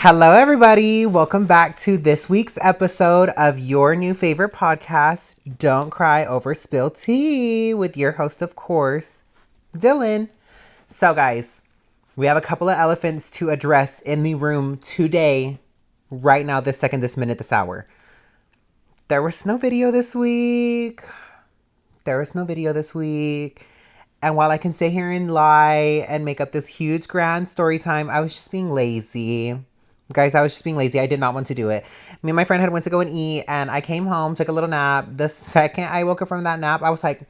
Hello, everybody. Welcome back to this week's episode of your new favorite podcast, Don't Cry Over Spilled Tea, with your host, of course, Dylan. So, guys, we have a couple of elephants to address in the room today, right now, this second, this minute, this hour. There was no video this week. And while I can sit here and lie and make up this huge grand story time, I was just being lazy. Guys, I was just being lazy. I did not want to do it. Me and my friend had went to go and eat, and I came home, took a little nap. The second I woke up from that nap, I was like,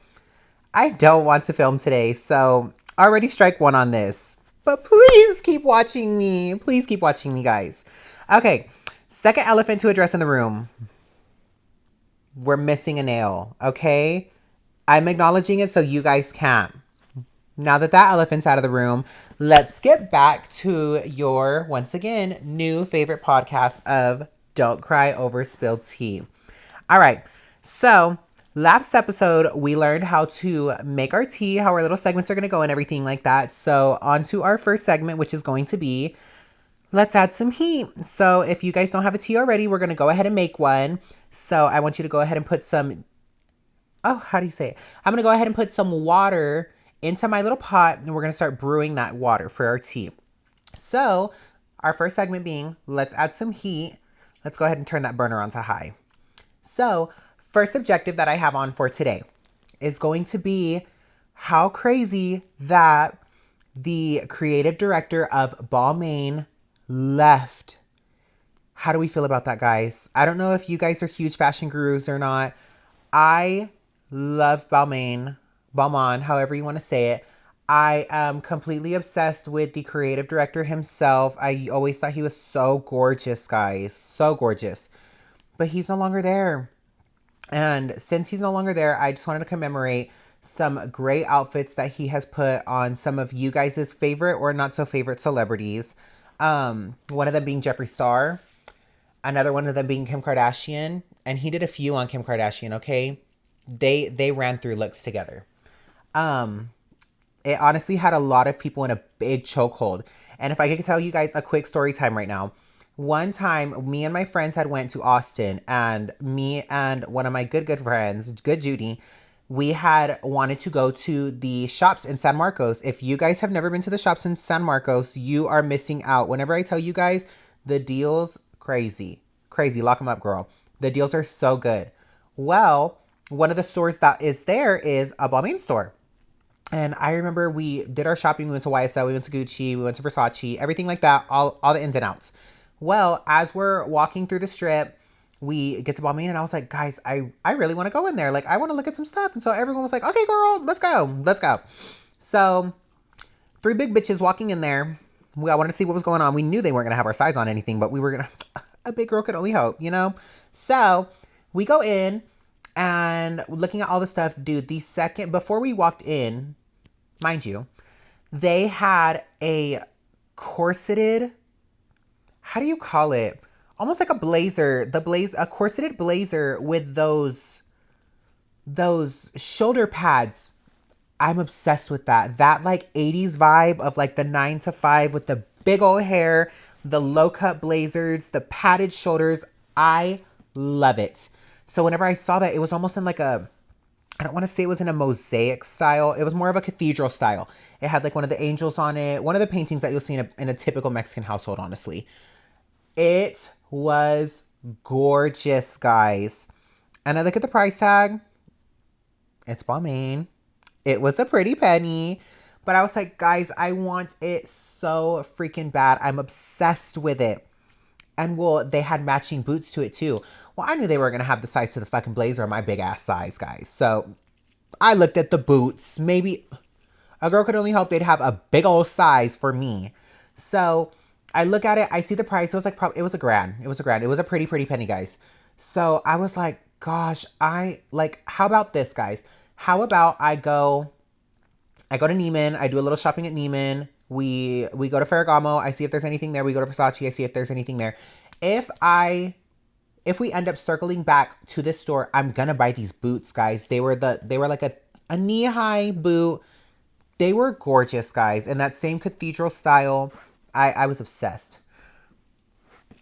I don't want to film today. So already strike one on this. But please keep watching me. Please keep watching me, guys. Okay, second elephant to address in the room. We're missing a nail, okay? I'm acknowledging it so you guys can. Now that elephant's out of the room, let's get back to your, once again, new favorite podcast of Don't Cry Over Spilled Tea. All right. So last episode, we learned how to make our tea, how our little segments are going to go and everything like that. So on to our first segment, which is going to be, let's add some heat. So if you guys don't have a tea already, we're going to go ahead and make one. So I want you to go ahead and put some, how do you say it? I'm going to go ahead and put some water into my little pot, and we're going to start brewing that water for our tea. So our first segment being, let's add some heat. Let's go ahead and turn that burner on to high. So first objective that I have on for today is going to be how crazy that the creative director of Balmain left. How do we feel about that, guys? I don't know if you guys are huge fashion gurus or not. I love Balmain, however you want to say it. I am completely obsessed with the creative director himself. I always thought he was so gorgeous, guys. So gorgeous. But he's no longer there. And since he's no longer there, I just wanted to commemorate some great outfits that he has put on some of you guys' favorite or not so favorite celebrities. One of them being Jeffree Star. Another one of them being Kim Kardashian. And he did a few on Kim Kardashian, okay? They ran through looks together. It honestly had a lot of people in a big chokehold. And if I could tell you guys a quick story time right now. One time, me and my friends had went to Austin, and me and one of my good friends, Good Judy, we had wanted to go to the shops in San Marcos. If you guys have never been to the shops in San Marcos, you are missing out. Whenever I tell you guys, the deals, crazy. Crazy. Lock them up, girl. The deals are so good. Well, one of the stores that is there is a Balmain store. And I remember we did our shopping. We went to YSL, we went to Gucci, we went to Versace, everything like that, all the ins and outs. Well, as we're walking through the strip, we get to Balmain, and I was like, guys, I really want to go in there. Like, I want to look at some stuff. And so everyone was like, okay, girl, let's go. So 3 big bitches walking in there. I wanted to see what was going on. We knew they weren't going to have our size on anything, but we were going to, a big girl could only hope, you know? So we go in and looking at all the stuff, dude, the second, before we walked in, mind you, they had a corseted, how do you call it? Almost like a blazer, a corseted blazer with those shoulder pads. I'm obsessed with that. That like 80s vibe of like the 9 to 5 with the big old hair, the low cut blazers, the padded shoulders. I love it. So whenever I saw that, it was almost in like a, I don't want to say it was in a mosaic style. It was more of a cathedral style. It had like one of the angels on it. One of the paintings that you'll see in a typical Mexican household, honestly. It was gorgeous, guys. And I look at the price tag. It's Balmain. It was a pretty penny. But I was like, guys, I want it so freaking bad. I'm obsessed with it. And well, they had matching boots to it too. Well, I knew they were going to have the size to the fucking blazer of my big ass size, guys. So I looked at the boots. Maybe a girl could only hope they'd have a big old size for me. So I look at it. I see the price. It was like, it was a grand. It was a pretty penny, guys. So I was like, gosh, how about this, guys? How about I go to Neiman. I do a little shopping at Neiman. We go to Ferragamo. I see if there's anything there. We go to Versace. I see if there's anything there. If we end up circling back to this store, I'm gonna buy these boots, guys. They were like a knee-high boot. They were gorgeous, guys. In that same cathedral style. I was obsessed.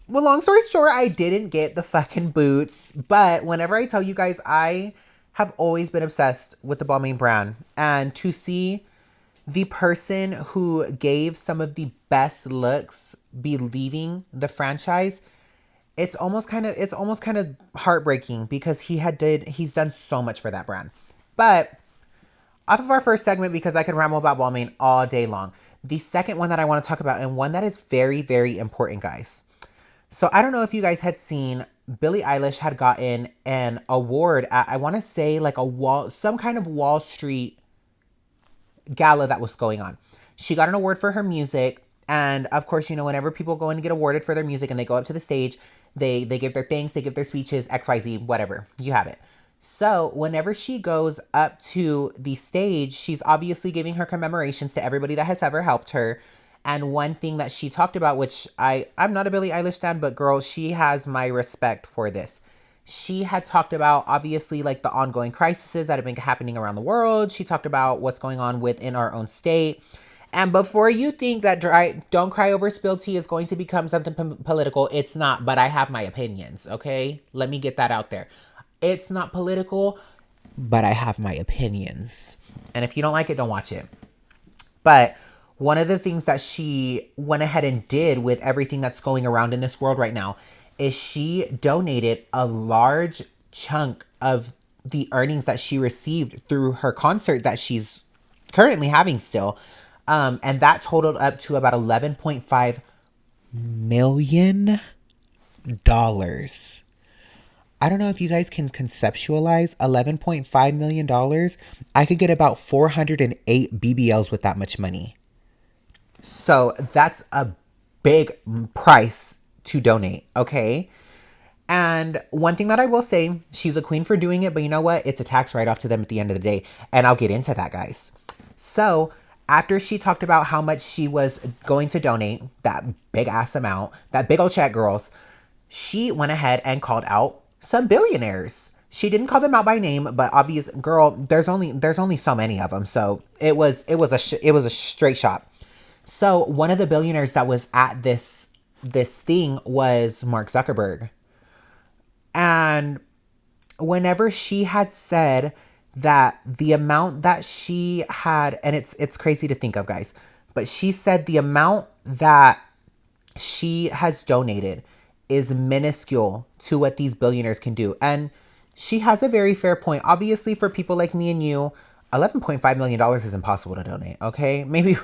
Well, long story short, I didn't get the fucking boots. But whenever I tell you guys, I have always been obsessed with the Balmain brand. And to see the person who gave some of the best looks be leaving the franchise, it's almost kind of heartbreaking because he's done so much for that brand. But off of our first segment, because I could ramble about Balmain all day long, the second one that I want to talk about, and one that is very, very important, guys. So I don't know if you guys had seen, Billie Eilish had gotten an award at, I want to say, like some kind of Wall Street gala that was going on. She got an award for her music. And of course, whenever people go in to get awarded for their music and they go up to the stage, they give their things, they give their speeches, XYZ, whatever. You have it. So whenever she goes up to the stage, she's obviously giving her commemorations to everybody that has ever helped her. And one thing that she talked about, which I'm not a Billie Eilish fan, but girl, she has my respect for this. She had talked about, obviously, like the ongoing crises that have been happening around the world. She talked about what's going on within our own state. And before you think that Don't Cry Over Spilled Tea is going to become something political, it's not. But I have my opinions, okay? Let me get that out there. It's not political, but I have my opinions. And if you don't like it, don't watch it. But one of the things that she went ahead and did with everything that's going around in this world right now is she donated a large chunk of the earnings that she received through her concert that she's currently having still. And that totaled up to about $11.5 million. I don't know if you guys can conceptualize $11.5 million. I could get about 408 BBLs with that much money. So that's a big price to donate, okay? And one thing that I will say, she's a queen for doing it, but you know what? It's a tax write-off to them at the end of the day. And I'll get into that, guys. So after she talked about how much she was going to donate, that big ass amount, that big old check, girls, she went ahead and called out some billionaires. She didn't call them out by name, but obvious girl, there's only so many of them. So it was a straight shot. So one of the billionaires that was at this thing was Mark Zuckerberg. And whenever she had said that the amount that she had, and it's crazy to think of, guys, but she said the amount that she has donated is minuscule to what these billionaires can do. And she has a very fair point. Obviously, for people like me and you, $11.5 million is impossible to donate, okay? Maybe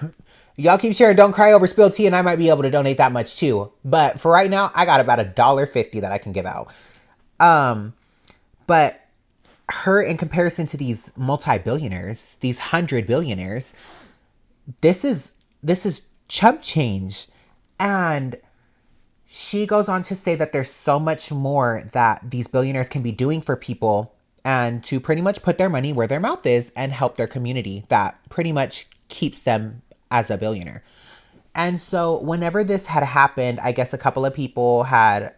y'all keep sharing Don't Cry Over Spilled Tea and I might be able to donate that much too. But for right now, I got about $1.50 that I can give out. But her, in comparison to these multi-billionaires, these 100 billionaires, this is chump change. And she goes on to say that there's so much more that these billionaires can be doing for people and to pretty much put their money where their mouth is and help their community that pretty much keeps them as a billionaire. And so whenever this had happened, I guess a couple of people had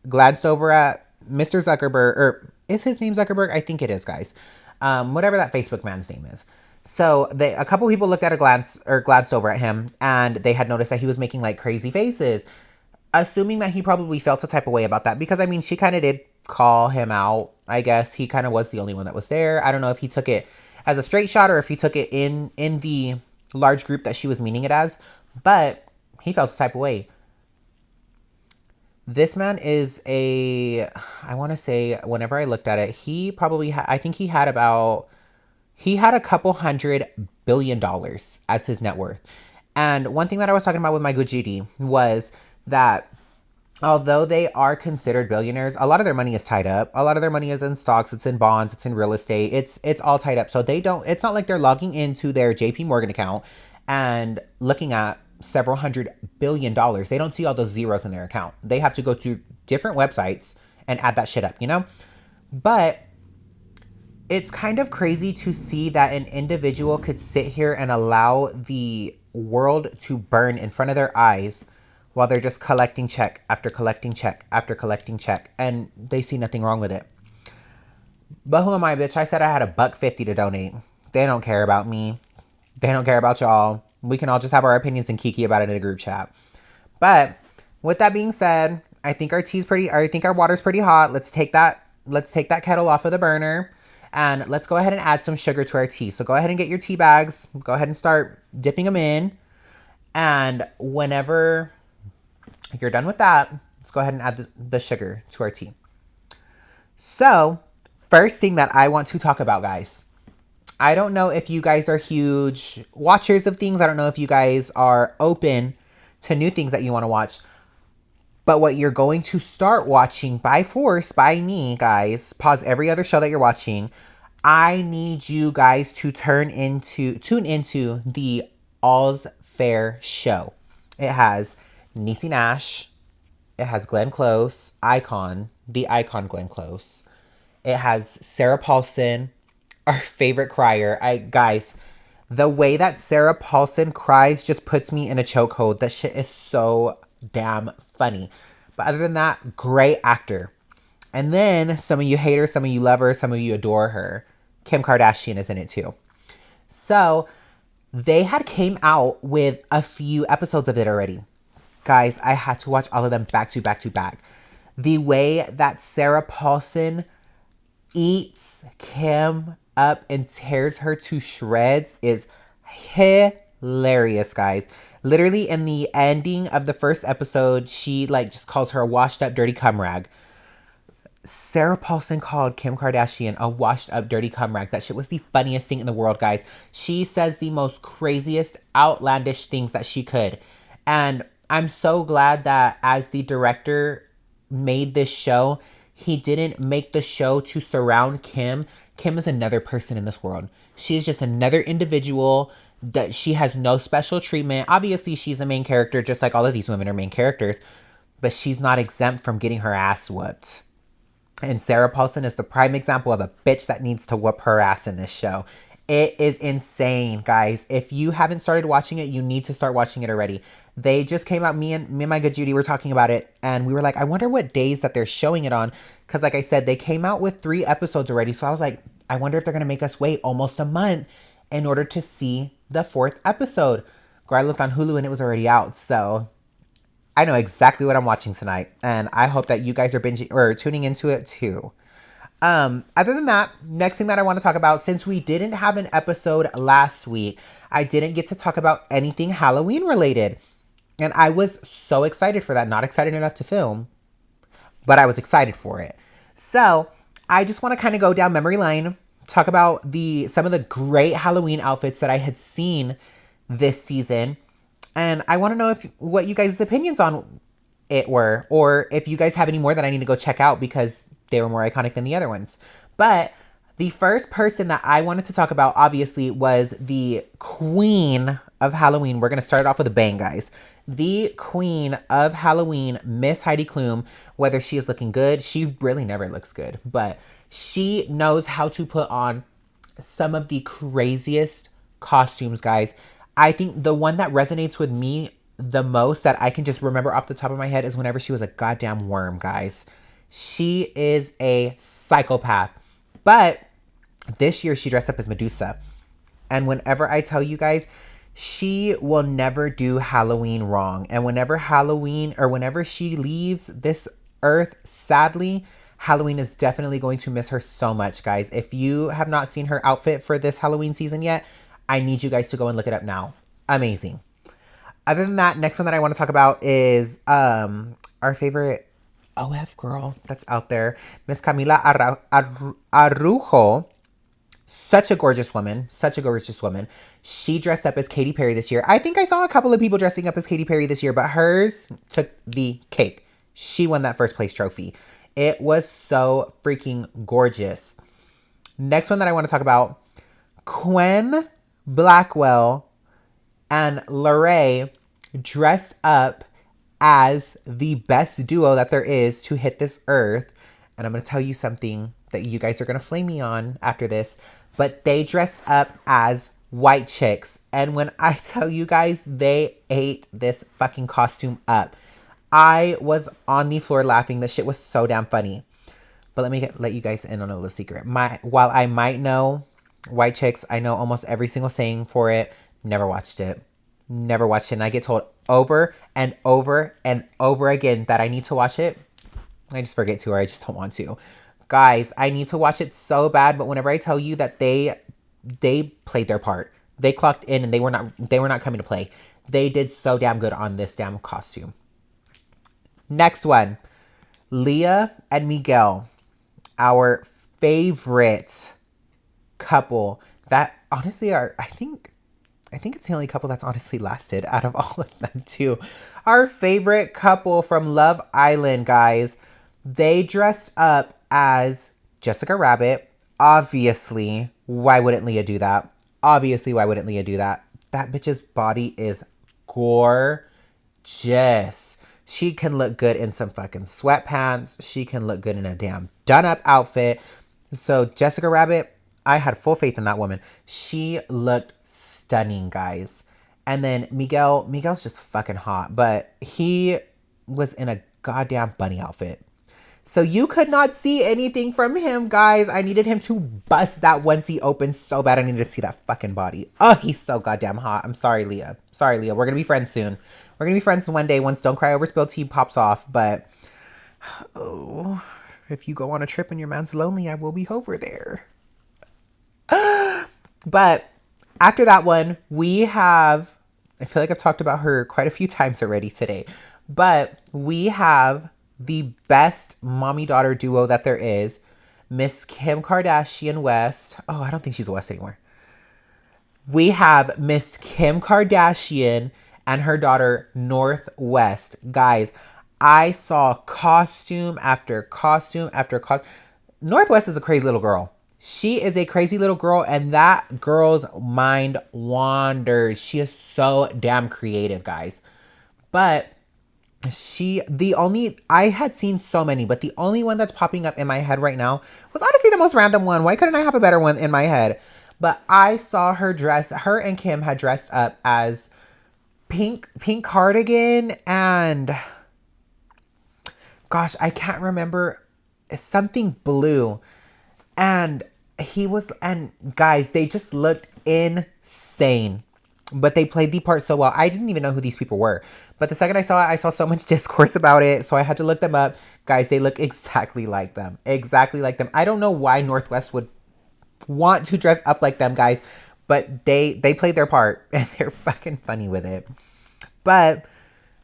glanced over at Mr. Zuckerberg, or is his name Zuckerberg? I think it is, guys. Whatever that Facebook man's name is. So a couple people looked at glanced over at him, and they had noticed that he was making like crazy faces, assuming that he probably felt a type of way about that, because I mean, she kind of did call him out. I guess he kind of was the only one that was there. I don't know if he took it as a straight shot or if he took it in the large group that she was meaning it as, but he felt a type of way. This man is I want to say, whenever I looked at it, he probably I think he had a couple $100 billion as his net worth. And one thing that I was talking about with my good GD was that although they are considered billionaires, a lot of their money is tied up. A lot of their money is in stocks, it's in bonds, it's in real estate. It's all tied up. So it's not like they're logging into their JP Morgan account and looking at several $100 billion. They don't see all those zeros in their account. They have to go through different websites and add that shit up, But it's kind of crazy to see that an individual could sit here and allow the world to burn in front of their eyes while they're just collecting check after collecting check after collecting check, and they see nothing wrong with it. But who am I, bitch? I said I had $1.50 to donate. They don't care about me. They don't care about y'all. We can all just have our opinions and kiki about it in a group chat. But with that being said, I think our water's pretty hot. Let's take that kettle off of the burner and let's go ahead and add some sugar to our tea. So go ahead and get your tea bags. Go ahead and start dipping them in. And whenever you're done with that, let's go ahead and add the sugar to our tea. So, first thing that I want to talk about, guys. I don't know if you guys are huge watchers of things. I don't know if you guys are open to new things that you want to watch. But what you're going to start watching by force, by me, guys, pause every other show that you're watching. I need you guys to tune into the All's Fair show. It has Niecy Nash. It has Glenn Close, the icon Glenn Close. It has Sarah Paulson, our favorite crier. Guys, the way that Sarah Paulson cries just puts me in a chokehold. That shit is so damn funny. But other than that, great actor. And then some of you hate her, some of you love her, some of you adore her. Kim Kardashian is in it too. So they had came out with a few episodes of it already. Guys, I had to watch all of them back to back to back. The way that Sarah Paulson eats Kim up and tears her to shreds is hilarious, guys. Literally in the ending of the first episode, she just calls her a washed up dirty cum rag. Sarah Paulson called Kim Kardashian a washed up dirty cum rag. That shit was the funniest thing in the world, guys. She says the most craziest, outlandish things that she could. And I'm so glad that as the director made this show, he didn't make the show to surround Kim. Kim is another person in this world. She is just another individual that she has no special treatment. Obviously, she's the main character, just like all of these women are main characters, but she's not exempt from getting her ass whooped. And Sarah Paulson is the prime example of a bitch that needs to whoop her ass in this show. It is insane, guys. If you haven't started watching it, you need to start watching it already. They just came out, me and my good Judy were talking about it, and we were like, I wonder what days that they're showing it on. Because like I said, they came out with 3 episodes already. So I was like, I wonder if they're going to make us wait almost a month in order to see the 4th episode. Girl, I looked on Hulu and it was already out. So I know exactly what I'm watching tonight. And I hope that you guys are binging or tuning into it too. Other than that, next thing that I want to talk about, since we didn't have an episode last week, I didn't get to talk about anything Halloween related. And I was so excited for that. Not excited enough to film, but I was excited for it. So I just want to kind of go down memory lane, talk about some of the great Halloween outfits that I had seen this season. And I want to know what you guys' opinions on it were, or if you guys have any more that I need to go check out because they were more iconic than the other ones. But the first person that I wanted to talk about, obviously, was the queen of Halloween. We're going to start it off with a bang, guys. The queen of Halloween, Miss Heidi Klum. Whether she is looking good, she really never looks good. But she knows how to put on some of the craziest costumes, guys. I think the one that resonates with me the most that I can just remember off the top of my head is whenever she was a goddamn worm, guys. She is a psychopath. But this year she dressed up as Medusa. And whenever I tell you guys, she will never do Halloween wrong. And whenever she leaves this earth, sadly, Halloween is definitely going to miss her so much, guys. If you have not seen her outfit for this Halloween season yet, I need you guys to go and look it up now. Amazing. Other than that, next one that I want to talk about is our favorite OF girl that's out there, Miss Camila Araujo. Such a gorgeous woman. She dressed up as Katy Perry this year. I think I saw a couple of people dressing up as Katy Perry this year, but hers took the cake. She won that first place trophy. It was so freaking gorgeous. Next one that I want to talk about, Quen Blackwell and Lorray dressed up as the best duo that there is to hit this earth. And I'm going to tell you something that you guys are going to flame me on after this. But they dressed up as white chicks. And when I tell you guys, they ate this fucking costume up. I was on the floor laughing. This shit was so damn funny. But let you guys in on a little secret. While I might know White Chicks, I know almost every single saying for it. Never watched it. And I get told over and over and over again that I need to watch it. I just forget to, or I just don't want to. Guys, I need to watch it so bad, but whenever I tell you that they played their part. They clocked in and they were not coming to play. They did so damn good on this damn costume. Next one. Leah and Miguel, our favorite couple that honestly are, I think it's the only couple that's honestly lasted out of all of them too. Our favorite couple from Love Island, guys. They dressed up as Jessica Rabbit. Obviously, why wouldn't Leah do that? Obviously, why wouldn't Leah do that? That bitch's body is gorgeous. She can look good in some fucking sweatpants. She can look good in a damn done-up outfit. So Jessica Rabbit, I had full faith in that woman. She looked stunning, guys. And then Miguel's just fucking hot. But he was in a goddamn bunny outfit. So you could not see anything from him, guys. I needed him to bust that onesie open so bad. I needed to see that fucking body. Oh, he's so goddamn hot. I'm sorry, Leah. Sorry, Leah. We're going to be friends soon. We're going to be friends one day once Don't Cry Over Spilled Tea pops off. But, oh, if you go on a trip and your man's lonely, I will be over there. But after that one, we have, I feel like I've talked about her quite a few times already today. But we have the best mommy-daughter duo that there is, Miss Kim Kardashian West. Oh, I don't think she's a West anymore. We have Miss Kim Kardashian and her daughter North West. Guys, I saw costume after costume after costume. North West is a crazy little girl. She is a crazy little girl, and that girl's mind wanders. She is so damn creative, guys. But I had seen so many, but the only one that's popping up in my head right now was honestly the most random one. Why couldn't I have a better one in my head? But I saw her and Kim had dressed up as pink cardigan and gosh, I can't remember, something blue. And guys, they just looked insane. But they played the part so well. I didn't even know who these people were. But the second I saw it, I saw so much discourse about it. So I had to look them up. Guys, they look exactly like them. Exactly like them. I don't know why North West would want to dress up like them, guys. But they played their part. And they're fucking funny with it. But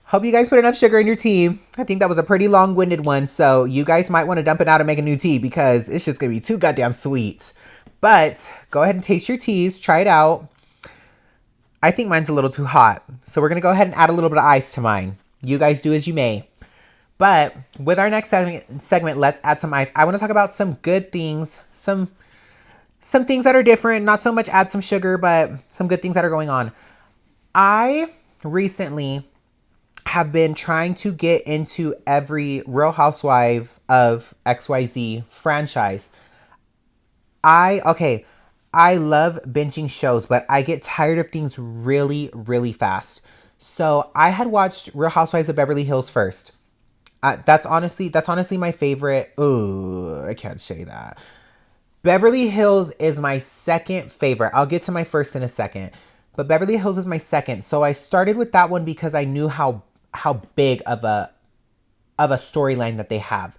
hope you guys put enough sugar in your tea. I think that was a pretty long-winded one. So you guys might want to dump it out and make a new tea. Because it's just going to be too goddamn sweet. But go ahead and taste your teas. Try it out. I think mine's a little too hot. So we're going to go ahead and add a little bit of ice to mine. You guys do as you may. But with our next segment, let's add some ice. I want to talk about some good things. Some things that are different. Not so much add some sugar, but some good things that are going on. I recently have been trying to get into every Real Housewife of XYZ franchise. I love binging shows, but I get tired of things really, really fast. So I had watched Real Housewives of Beverly Hills first. That's honestly my favorite. Oh, I can't say that. Beverly Hills is my second favorite. I'll get to my first in a second. But Beverly Hills is my second. So I started with that one because I knew how big of a storyline that they have.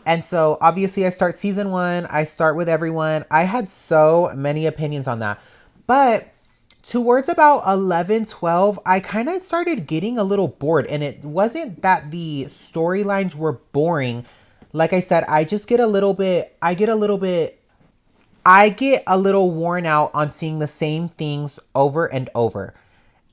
And so obviously I start season 1. I start with everyone. I had so many opinions on that. But towards about 11, 12, I kind of started getting a little bored. And it wasn't that the storylines were boring. Like I said, I get a little worn out on seeing the same things over and over.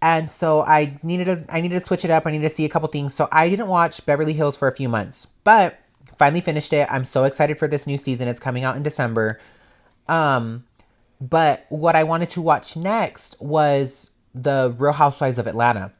And so I needed to switch it up. I needed to see a couple things. So I didn't watch Beverly Hills for a few months. But finally finished it. I'm so excited for this new season. It's coming out in December. But what I wanted to watch next was the Real Housewives of Atlanta.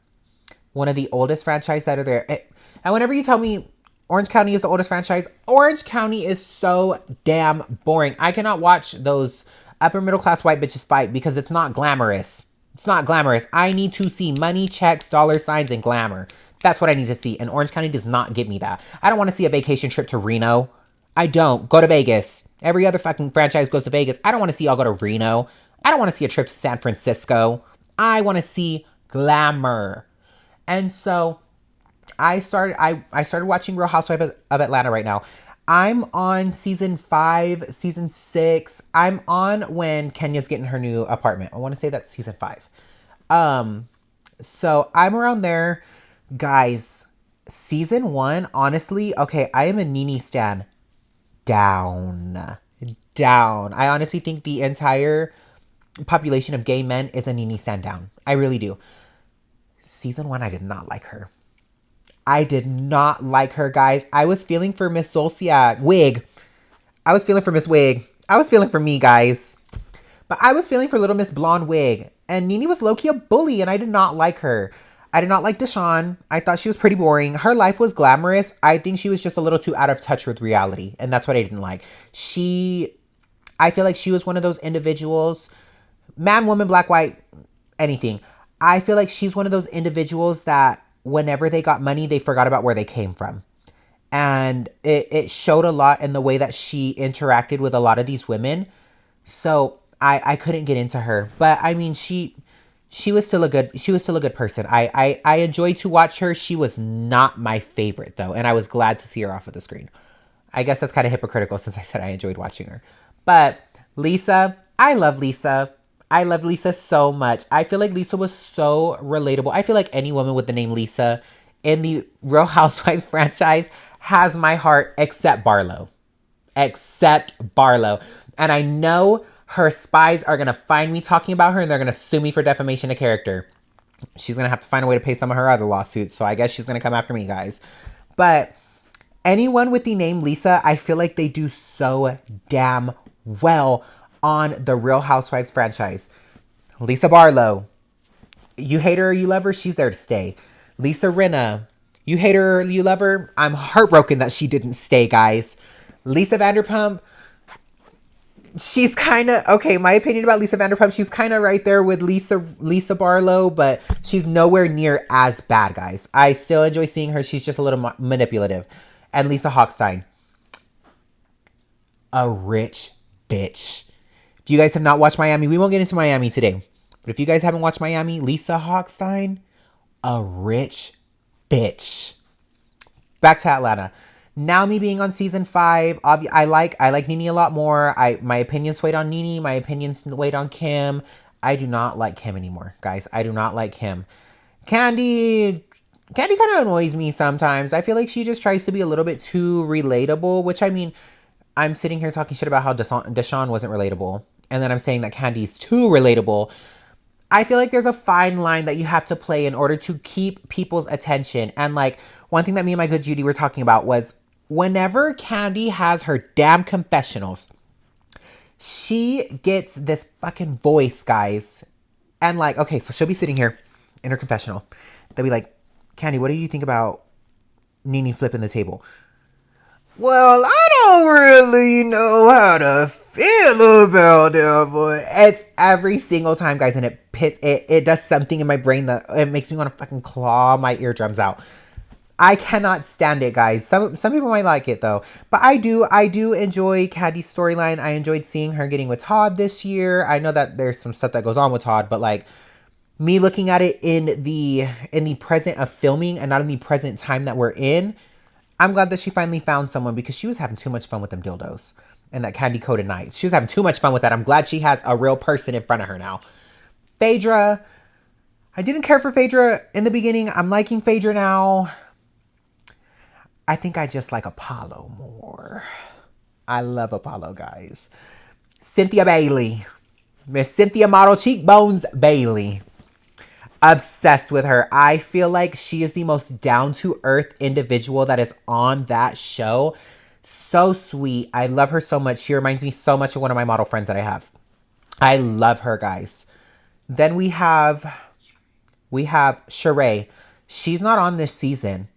One of the oldest franchises that are there. And whenever you tell me Orange County is the oldest franchise, Orange County is so damn boring. I cannot watch those upper middle class white bitches fight because it's not glamorous. It's not glamorous. I need to see money, checks, dollar signs, and glamour. That's what I need to see. And Orange County does not give me that. I don't want to see a vacation trip to Reno. I don't. Go to Vegas. Every other fucking franchise goes to Vegas. I don't want to see y'all go to Reno. I don't want to see a trip to San Francisco. I want to see glamour. And so I started watching Real Housewives of Atlanta right now. I'm on season 5, season 6. I'm on when Kenya's getting her new apartment. I want to say that's season 5. Um so I'm around there. Guys, season 1, honestly, okay, I am a Nene stan. Down. Down. I honestly think the entire population of gay men is a Nene stan down. I really do. Season 1, I did not like her. I did not like her, guys. I was feeling for Miss Solcia Wig. I was feeling for Miss Wig. I was feeling for me, guys. But I was feeling for Little Miss Blonde Wig. And Nene was low-key a bully, and I did not like her. I did not like Deshawn. I thought she was pretty boring. Her life was glamorous. I think she was just a little too out of touch with reality. And that's what I didn't like. I feel like she was one of those individuals, man, woman, black, white, anything. I feel like she's one of those individuals that whenever they got money, they forgot about where they came from. And it showed a lot in the way that she interacted with a lot of these women. So I couldn't get into her. But I mean, she was still a good person. I enjoyed to watch her. She was not my favorite though, and I was glad to see her off of the screen. I guess that's kind of hypocritical since I said I enjoyed watching her. But Lisa, I love Lisa. I love Lisa so much. I feel like Lisa was so relatable. I feel like any woman with the name Lisa in the Real Housewives franchise has my heart except Barlow. Except Barlow. And I know her spies are going to find me talking about her and they're going to sue me for defamation of character. She's going to have to find a way to pay some of her other lawsuits. So I guess she's going to come after me, guys. But anyone with the name Lisa, I feel like they do so damn well on the Real Housewives franchise. Lisa Barlow, you hate her or you love her, she's there to stay. Lisa Rinna, you hate her or you love her, I'm heartbroken that she didn't stay, guys. Lisa Vanderpump, she's kind of, okay, my opinion about Lisa Vanderpump, she's kind of right there with Lisa Barlow, but she's nowhere near as bad, guys. I still enjoy seeing her. She's just a little manipulative. And Lisa Hochstein, a rich bitch. If you guys have not watched Miami, we won't get into Miami today. But if you guys haven't watched Miami, Lisa Hochstein, a rich bitch. Back to Atlanta. Now me being on season 5, I like Nene a lot more. My opinions weighed on Nene. My opinions weighed on Kim. I do not like Kim anymore, guys. I do not like Kim. Kandi kind of annoys me sometimes. I feel like she just tries to be a little bit too relatable, which I mean, I'm sitting here talking shit about how Deshawn wasn't relatable. And then I'm saying that Kandi's too relatable. I feel like there's a fine line that you have to play in order to keep people's attention. And like one thing that me and my good Judy were talking about was whenever Kandi has her damn confessionals, she gets this fucking voice, guys. And like, okay, so she'll be sitting here in her confessional. They'll be like, Kandi, what do you think about Nene flipping the table? Well, I don't really know how to feel about that, but it's every single time, guys, and it does something in my brain that it makes me want to fucking claw my eardrums out. I cannot stand it, guys. Some people might like it though, but I do enjoy Kandi's storyline. I enjoyed seeing her getting with Todd this year. I know that there's some stuff that goes on with Todd, but like me looking at it in the present of filming and not in the present time that we're in, I'm glad that she finally found someone because she was having too much fun with them dildos and that Candy Coated Nights. She was having too much fun with that. I'm glad she has a real person in front of her now. Phaedra, I didn't care for Phaedra in the beginning. I'm liking Phaedra now. I think I just like Apollo more. I love Apollo, guys. Cynthia Bailey. Miss Cynthia Model Cheekbones Bailey. Obsessed with her. I feel like she is the most down-to-earth individual that is on that show. So sweet. I love her so much. She reminds me so much of one of my model friends that I have. I love her, guys. Then we have Sheree. She's not on this season.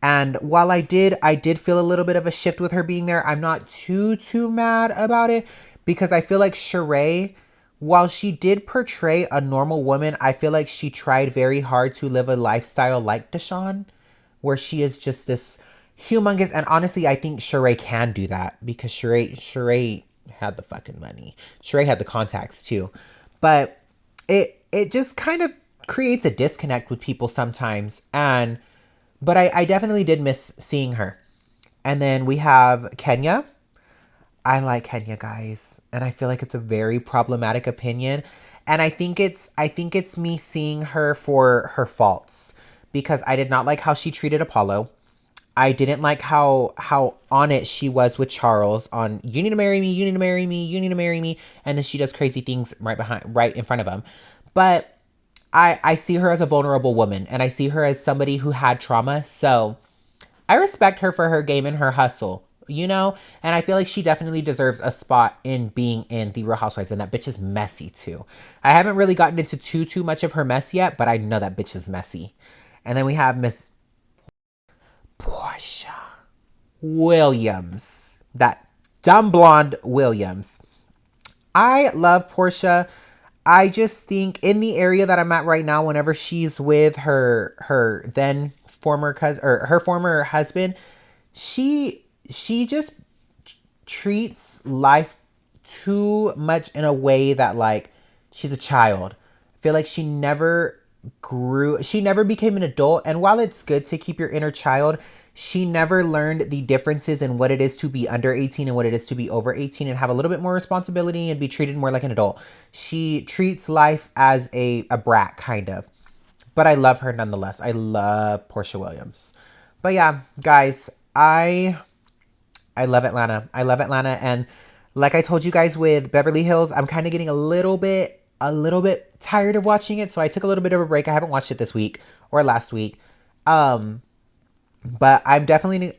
And while I did feel a little bit of a shift with her being there, I'm not too mad about it because I feel like Sheree, while she did portray a normal woman, I feel like she tried very hard to live a lifestyle like Deshawn, where she is just this humongous. And honestly, I think Sheree can do that because Sheree had the fucking money. Sheree had the contacts too. But it just kind of creates a disconnect with people sometimes. But I definitely did miss seeing her. And then we have Kenya. I like Kenya, guys, and I feel like it's a very problematic opinion. And I think it's me seeing her for her faults, because I did not like how she treated Apollo. I didn't like how on it she was with Charles on you need to marry me, you need to marry me, you need to marry me, and then she does crazy things right in front of him. But I see her as a vulnerable woman, and I see her as somebody who had trauma. So I respect her for her game and her hustle, you know? And I feel like she definitely deserves a spot in being in The Real Housewives. And that bitch is messy too. I haven't really gotten into too much of her mess yet, but I know that bitch is messy. And then we have Miss Portia Williams. That dumb blonde Williams. I love Portia. I just think in the area that I'm at right now, whenever she's with her then former cousin or her former husband, she just treats life too much in a way that, like, she's a child. I feel like she never became an adult. And while it's good to keep your inner child, she never learned the differences in what it is to be under 18 and what it is to be over 18 and have a little bit more responsibility and be treated more like an adult. She treats life as a brat, kind of. But I love her nonetheless. I love Portia Williams. But yeah, guys, I love Atlanta. I love Atlanta. And like I told you guys with Beverly Hills, I'm kind of getting a little bit tired of watching it. So I took a little bit of a break. I haven't watched it this week or last week. Um, but I'm definitely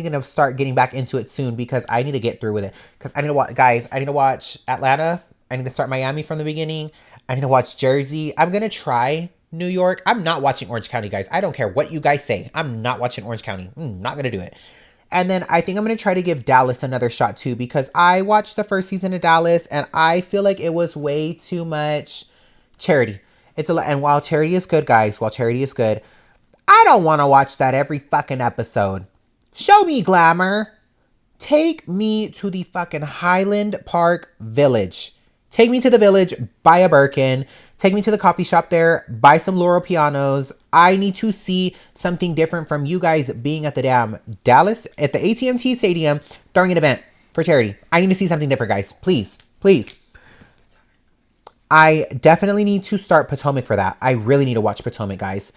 gonna start getting back into it soon, because I need to get through with it. Because I need to watch, guys. I need to watch Atlanta. I need to start Miami from the beginning. I need to watch Jersey. I'm gonna try New York. I'm not watching Orange County, guys. I don't care what you guys say. I'm not watching Orange County. I'm not gonna do it. And then I think I'm gonna try to give Dallas another shot too, because I watched the first season of Dallas and I feel like it was way too much Charity. It's a lot, and while Charity is good, guys, while Charity is good, I don't want to watch that every fucking episode. Show me glamour. Take me to the fucking Highland Park Village. Take me to the village, buy a Birkin. Take me to the coffee shop there, buy some Laurel pianos. I need to see something different from you guys being at the damn Dallas, at the AT&T Stadium during an event for charity. I need to see something different, guys. Please, please. I definitely need to start Potomac for that. I really need to watch Potomac, guys,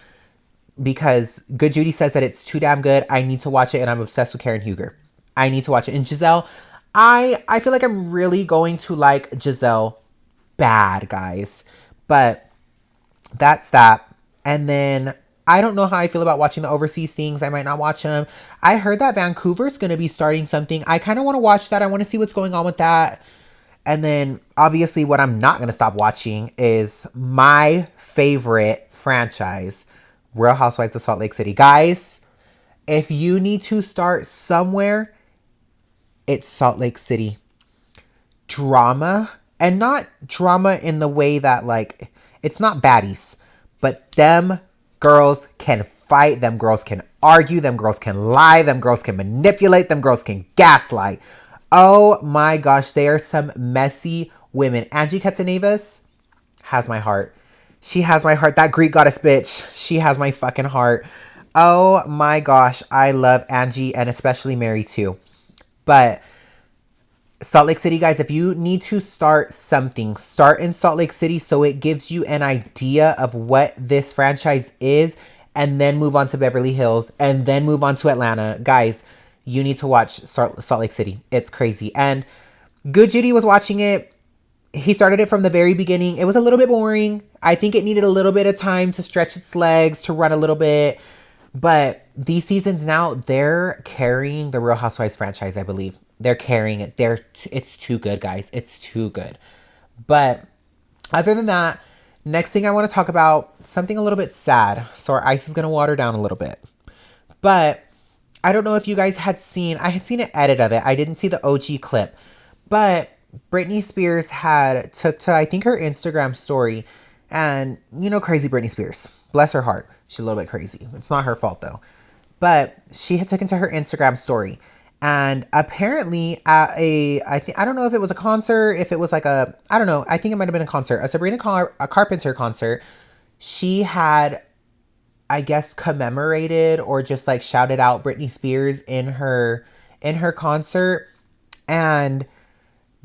because Good Judy says that it's too damn good. I need to watch it, and I'm obsessed with Karen Huger. I need to watch it. And Giselle, I feel like I'm really going to like Giselle bad, guys. But that's that. And then I don't know how I feel about watching the overseas things. I might not watch them. I heard that Vancouver's going to be starting something. I kind of want to watch that. I want to see what's going on with that. And then obviously what I'm not going to stop watching is my favorite franchise, Real Housewives of Salt Lake City. Guys, if you need to start somewhere, it's Salt Lake City. Drama, and not drama in the way that, like, it's not baddies, but them girls can fight, them girls can argue, them girls can lie, them girls can manipulate, them girls can gaslight. Oh my gosh, they are some messy women. Angie Katsanevas has my heart. She has my heart. That Greek goddess bitch, she has my fucking heart. Oh my gosh, I love Angie, and especially Mary too. But Salt Lake City, guys, if you need to start something, start in Salt Lake City so it gives you an idea of what this franchise is, and then move on to Beverly Hills, and then move on to Atlanta. Guys, you need to watch Salt Lake City. It's crazy. And Good Judy was watching it. He started it from the very beginning. It was a little bit boring. I think it needed a little bit of time to stretch its legs, to run a little bit. But these seasons now, they're carrying the Real Housewives franchise, I believe. They're carrying it. It's too good, guys. It's too good. But other than that, next thing I want to talk about, something a little bit sad. So our ice is going to water down a little bit. But I don't know if you guys had seen, I had seen an edit of it. I didn't see the OG clip. But Britney Spears took to, I think, her Instagram story. And, you know, crazy Britney Spears. Bless her heart. She's a little bit crazy. It's not her fault, though. But she had taken to her Instagram story. And apparently at I don't know if it was a concert, if it was like I don't know. I think it might have been a concert, a Sabrina Carpenter concert. she had, I guess, commemorated or just like shouted out Britney Spears in her concert. And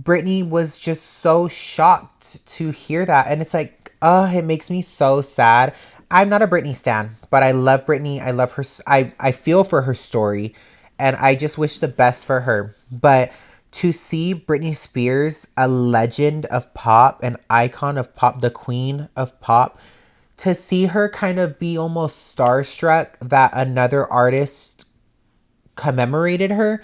Britney was just so shocked to hear that. And it's like, oh, it makes me so sad. I'm not a Britney stan, but I love Britney. I love her. I feel for her story, and I just wish the best for her. But to see Britney Spears, a legend of pop, an icon of pop, the queen of pop, to see her kind of be almost starstruck that another artist commemorated her,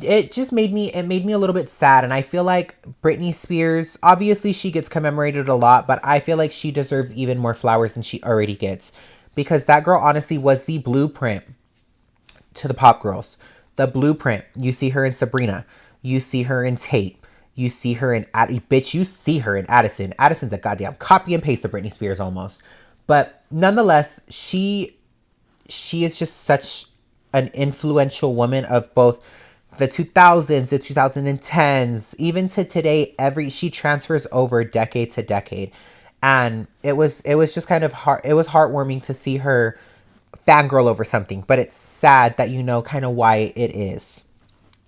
it made me a little bit sad. And I feel like Britney Spears, obviously she gets commemorated a lot, but I feel like she deserves even more flowers than she already gets, because that girl honestly was the blueprint to the pop girls. The blueprint. You see her in Sabrina, you see her in Tate, you see her in bitch, you see her in Addison. Addison's a goddamn copy and paste of Britney Spears almost. But nonetheless, she is just such an influential woman of both the 2000s, the 2010s, even to today. She transfers over decade to decade. And it was just kind of it was heartwarming to see her fangirl over something, but it's sad that you know kind of why it is.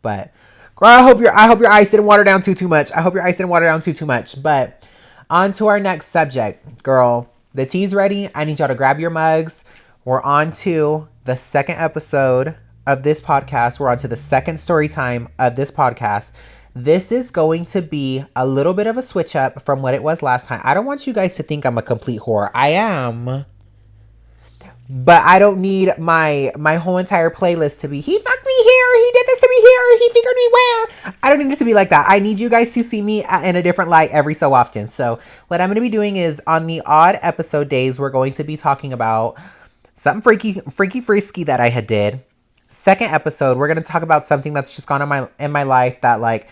But girl, I hope your ice didn't water down too much. I hope your ice didn't water down too much. But on to our next subject, girl. The tea's ready. I need y'all to grab your mugs. We're on to the second episode of this podcast. We're on to the second story time of this podcast. This is going to be a little bit of a switch up from what it was last time. I don't want you guys to think I'm a complete whore. I am. But I don't need my whole entire playlist to be, he fucked me here, he did this to me here, he fingered me where. I don't need it to be like that. I need you guys to see me in a different light every so often. So what I'm going to be doing is, on the odd episode days, we're going to be talking about something freaky frisky that I had did. Second episode, we're going to talk about something that's just gone on in my life that like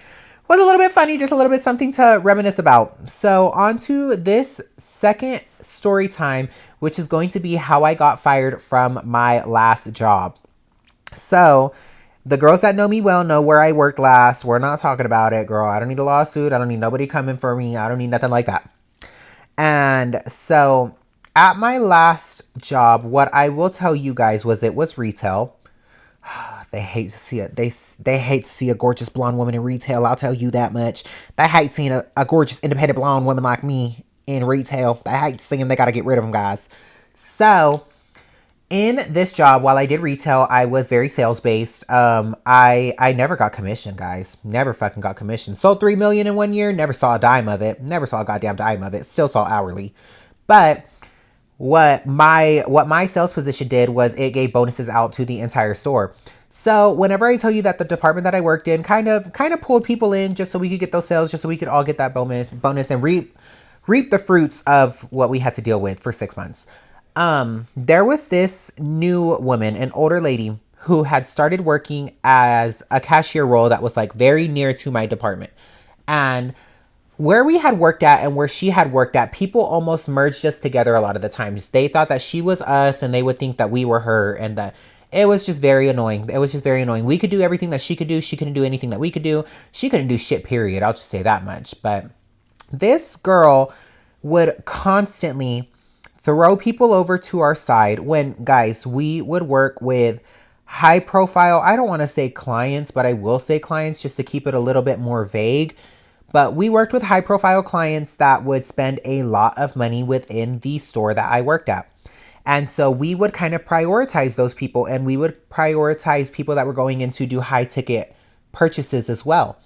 was a little bit funny, just a little bit something to reminisce about. So on to this second story time, which is going to be how I got fired from my last job. So the girls that know me well know where I worked last. We're not talking about it, girl. I don't need a lawsuit. I don't need nobody coming for me. I don't need nothing like that. And so at my last job, what I will tell you guys was it was retail. They hate to see it. They hate to see a gorgeous blonde woman in retail. I'll tell you that much. They hate seeing a gorgeous independent blonde woman like me in retail. They hate seeing them. They got to get rid of them, guys. So in this job, while I did retail, I was very sales based. I never got commission, guys. Never fucking got commission. Sold $3 million in 1 year. Never saw a dime of it. Never saw a goddamn dime of it. Still saw hourly. But what my sales position did was it gave bonuses out to the entire store. So whenever I tell you that the department that I worked in kind of pulled people in just so we could get those sales, just so we could all get that bonus and reap the fruits of what we had to deal with for 6 months. There was this new woman, an older lady, who had started working as a cashier role that was like very near to my department. And where we had worked at and where she had worked at, people almost merged us together a lot of the times. They thought that she was us and they would think that we were her, and that it was just very annoying. It was just very annoying. We could do everything that she could do. She couldn't do anything that we could do. She couldn't do shit, period. I'll just say that much. But this girl would constantly throw people over to our side when, guys, we would work with high profile, I don't want to say clients, but I will say clients just to keep it a little bit more vague. But we worked with high profile clients that would spend a lot of money within the store that I worked at. And so we would kind of prioritize those people, and we would prioritize people that were going in to do high ticket purchases as well.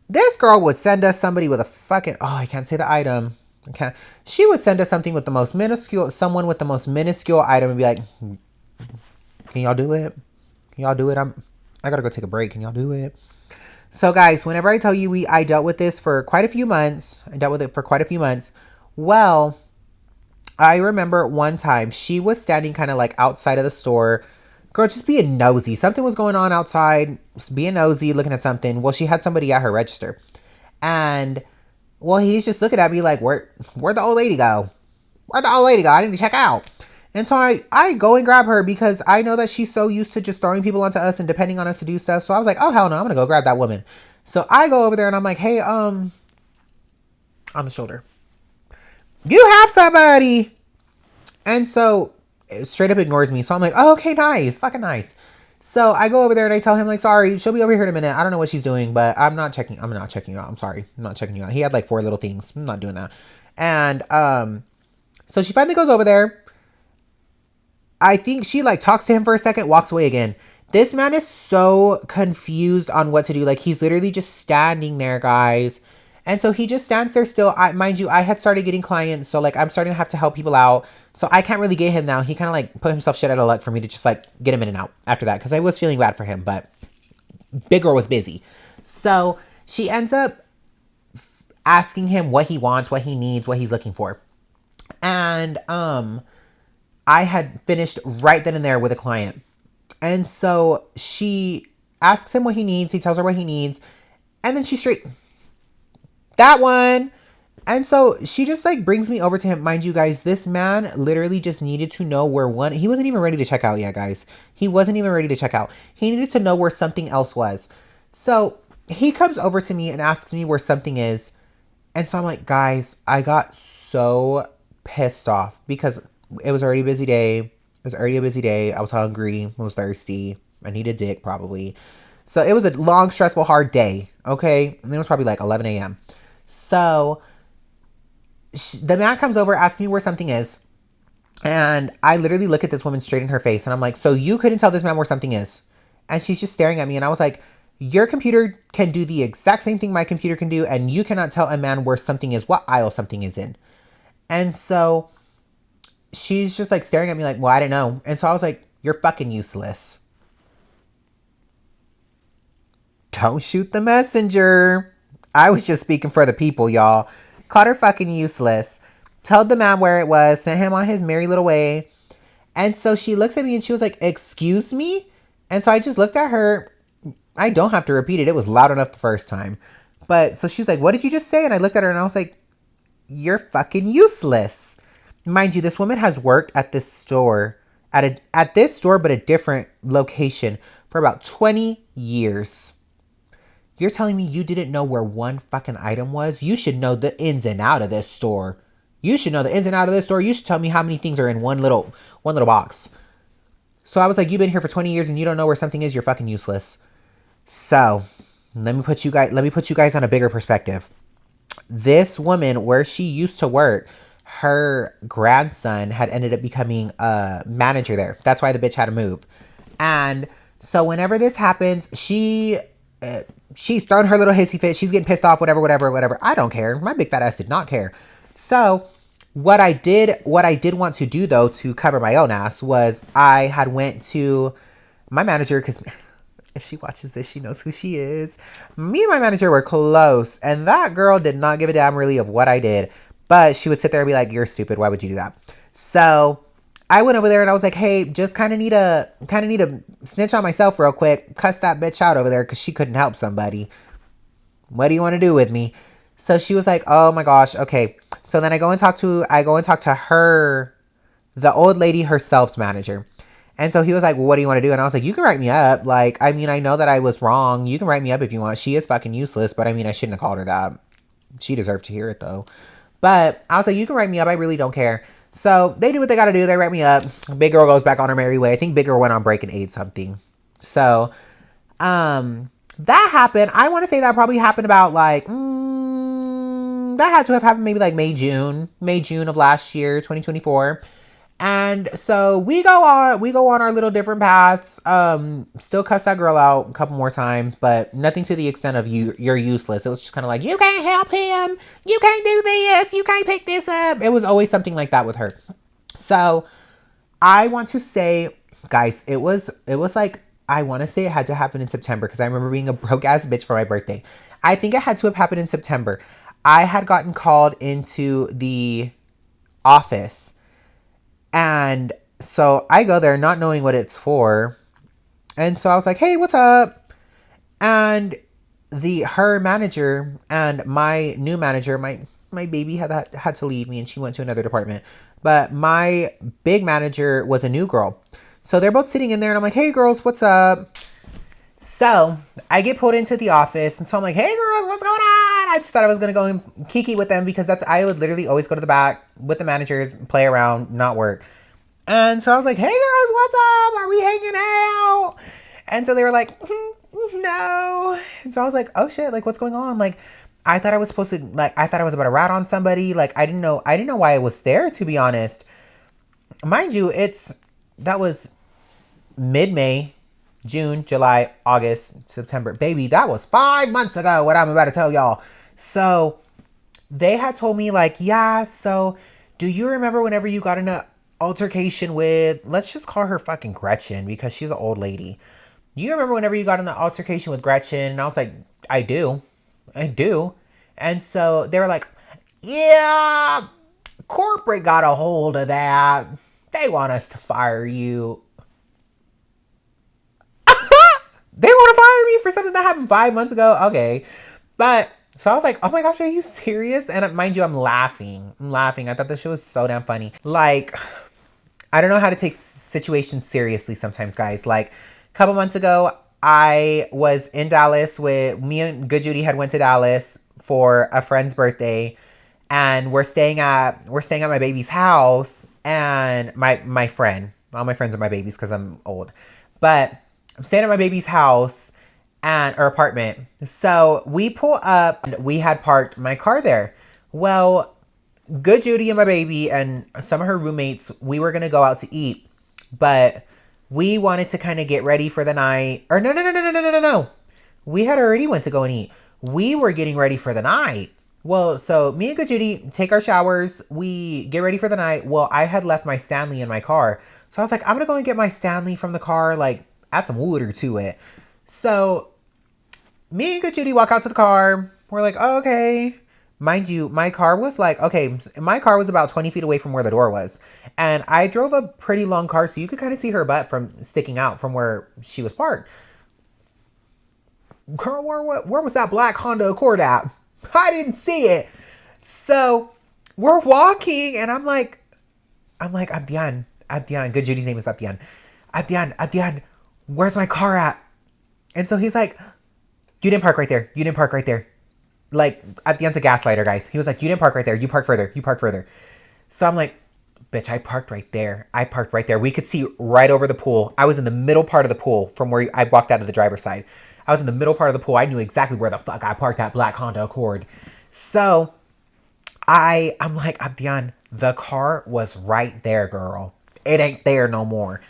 This girl would send us somebody with a fucking, oh, I can't say the item. Okay. She would send us something with the most minuscule, someone with the most minuscule item, and be like, can y'all do it? Can y'all do it? I gotta go take a break. Can y'all do it? So guys, whenever I tell you I dealt with this for quite a few months. Well, I remember one time she was standing kind of like outside of the store. Girl, just being nosy. Something was going on outside. Just being nosy, looking at something. Well, she had somebody at her register. And, well, he's just looking at me like, where'd the old lady go? Where'd the old lady go? I need to check out. And so I go and grab her because I know that she's so used to just throwing people onto us and depending on us to do stuff. So I was like, oh, hell no, I'm going to go grab that woman. So I go over there and I'm like, hey, on the shoulder. You have somebody. And so it straight up ignores me. So I'm like, oh, okay, nice. Fucking nice. So I go over there and I tell him, like, sorry, she'll be over here in a minute. I don't know what she's doing, but I'm not checking you out. I'm sorry. I'm not checking you out. He had like 4 little things. I'm not doing that. And so she finally goes over there. I think she like talks to him for a second, walks away again. This man is so confused on what to do. Like, he's literally just standing there, guys. And so he just stands there still. Mind you, I had started getting clients, so like I'm starting to have to help people out. So I can't really get him now. He kind of like put himself shit out of luck for me to just like get him in and out after that, because I was feeling bad for him, but Big Girl was busy. So she ends up asking him what he wants, what he needs, what he's looking for. And I had finished right then and there with a client. And so she asks him what he needs. He tells her what he needs. And then she straight, that one. And so she just like brings me over to him. Mind you guys, this man literally just needed to know where one, he wasn't even ready to check out yet, guys. He wasn't even ready to check out. He needed to know where something else was. So he comes over to me and asks me where something is. And so I'm like, guys, I got so pissed off because it was already a busy day. It was already a busy day. I was hungry. I was thirsty. I needed dick probably. So it was a long, stressful, hard day. Okay. And it was probably like 11 a.m. So the man comes over, asks me where something is. And I literally look at this woman straight in her face. And I'm like, so you couldn't tell this man where something is? And she's just staring at me. And I was like, your computer can do the exact same thing my computer can do. And you cannot tell a man where something is, what aisle something is in. And so she's just like staring at me like, well, I don't know. And so I was like, you're fucking useless. Don't shoot the messenger. I was just speaking for the people, y'all. Called her fucking useless. Told the man where it was. Sent him on his merry little way. And so she looks at me and she was like, excuse me? And so I just looked at her. I don't have to repeat it. It was loud enough the first time. But so she's like, what did you just say? And I looked at her and I was like, you're fucking useless. Mind you, this woman has worked at this store, at this store, but a different location for about 20 years. You're telling me you didn't know where one fucking item was? You should know the ins and out of this store. You should know the ins and out of this store. You should tell me how many things are in one little box. So I was like, you've been here for 20 years and you don't know where something is? You're fucking useless. So let me put you guys on a bigger perspective. This woman, where she used to work, her grandson had ended up becoming a manager there. That's why the bitch had to move. And so whenever this happens, she's throwing her little hissy fit. She's getting pissed off, whatever. I don't care. My big fat ass did not care. So what I did want to do though, to cover my own ass, was I had went to my manager, because if she watches this, she knows who she is. Me and my manager were close, and that girl did not give a damn really of what I did. But she would sit there and be like, you're stupid. Why would you do that? So I went over there and I was like, hey, just kind of need to snitch on myself real quick. Cuss that bitch out over there because she couldn't help somebody. What do you want to do with me? So she was like, oh my gosh, okay. So then I go and talk to her, the old lady herself's manager. And so he was like, well, what do you want to do? And I was like, you can write me up. Like, I mean, I know that I was wrong. You can write me up if you want. She is fucking useless, but I mean, I shouldn't have called her that. She deserved to hear it though. But I was like, you can write me up. I really don't care. So they do what they got to do. They write me up. Big Girl goes back on her merry way. I think Big Girl went on break and ate something. So, that happened. I want to say that probably happened about like, that had to have happened maybe like May, June of last year, 2024. And so we go on our little different paths. Still cuss that girl out a couple more times, but nothing to the extent of you're useless. It was just kind of like, you can't help him. You can't do this. You can't pick this up. It was always something like that with her. So I want to say, guys, it was like, I want to say it had to happen in September, because I remember being a broke ass bitch for my birthday. I think it had to have happened in September. I had gotten called into the office. And so I go there not knowing what it's for. And so I was like, hey, what's up? And her manager and my new manager, my baby had to leave me and she went to another department. But my big manager was a new girl. So they're both sitting in there and I'm like, hey girls, what's up? So I get pulled into the office and so I'm like, hey girls, what's going on? I just thought I was going to go and kiki with them, because I would literally always go to the back with the managers, play around, not work. And so I was like, hey girls, what's up? Are we hanging out? And so they were like, no. And so I was like, oh shit, like what's going on? Like I thought I was supposed to, like I thought I was about to rat on somebody. Like I didn't know why I was there, to be honest. Mind you, that was mid-May, June, July, August, September. Baby, that was 5 months ago, what I'm about to tell y'all. So they had told me like, yeah, so do you remember whenever you got in an altercation with, let's just call her fucking Gretchen because she's an old lady. You remember whenever you got in the altercation with Gretchen? And I was like, I do. I do. And so they were like, yeah, corporate got a hold of that. They want us to fire you. They want to fire me for something that happened 5 months ago? Okay. But so I was like, oh my gosh, are you serious? And mind you, I'm laughing. I thought this shit was so damn funny. Like, I don't know how to take situations seriously sometimes, guys. Like, a couple months ago, I was in Dallas with me and Good Judy had went to Dallas for a friend's birthday, and we're staying at my baby's house, and my friend, all my friends are my babies because I'm old, but I'm staying at my baby's house and or apartment. So we pull up, and we had parked my car there. Well, Good Judy and my baby and some of her roommates, we were gonna go out to eat, but we wanted to kind of get ready for the night. Or no. We had already went to go and eat. We were getting ready for the night. Well, so me and Good Judy take our showers. We get ready for the night. Well, I had left my Stanley in my car. So I was like, I'm going to go and get my Stanley from the car, like add some water to it. So me and Good Judy walk out to the car. We're like, oh, okay. Mind you, my car was about 20 feet away from where the door was. And I drove a pretty long car, so you could kind of see her butt from sticking out from where she was parked. Girl, where was that black Honda Accord at? I didn't see it. So we're walking, and I'm like, Abdian. Good Judy's name is Abdian. Abdian, where's my car at? And so he's like, you didn't park right there. Like, Abdian's a gaslighter, guys. He was like, you didn't park right there. You park further. So I'm like, bitch, I parked right there. We could see right over the pool. I was in the middle part of the pool from where I walked out of the driver's side. I was in the middle part of the pool. I knew exactly where the fuck I parked that black Honda Accord. So I'm like, Abdian, the car was right there, girl. It ain't there no more.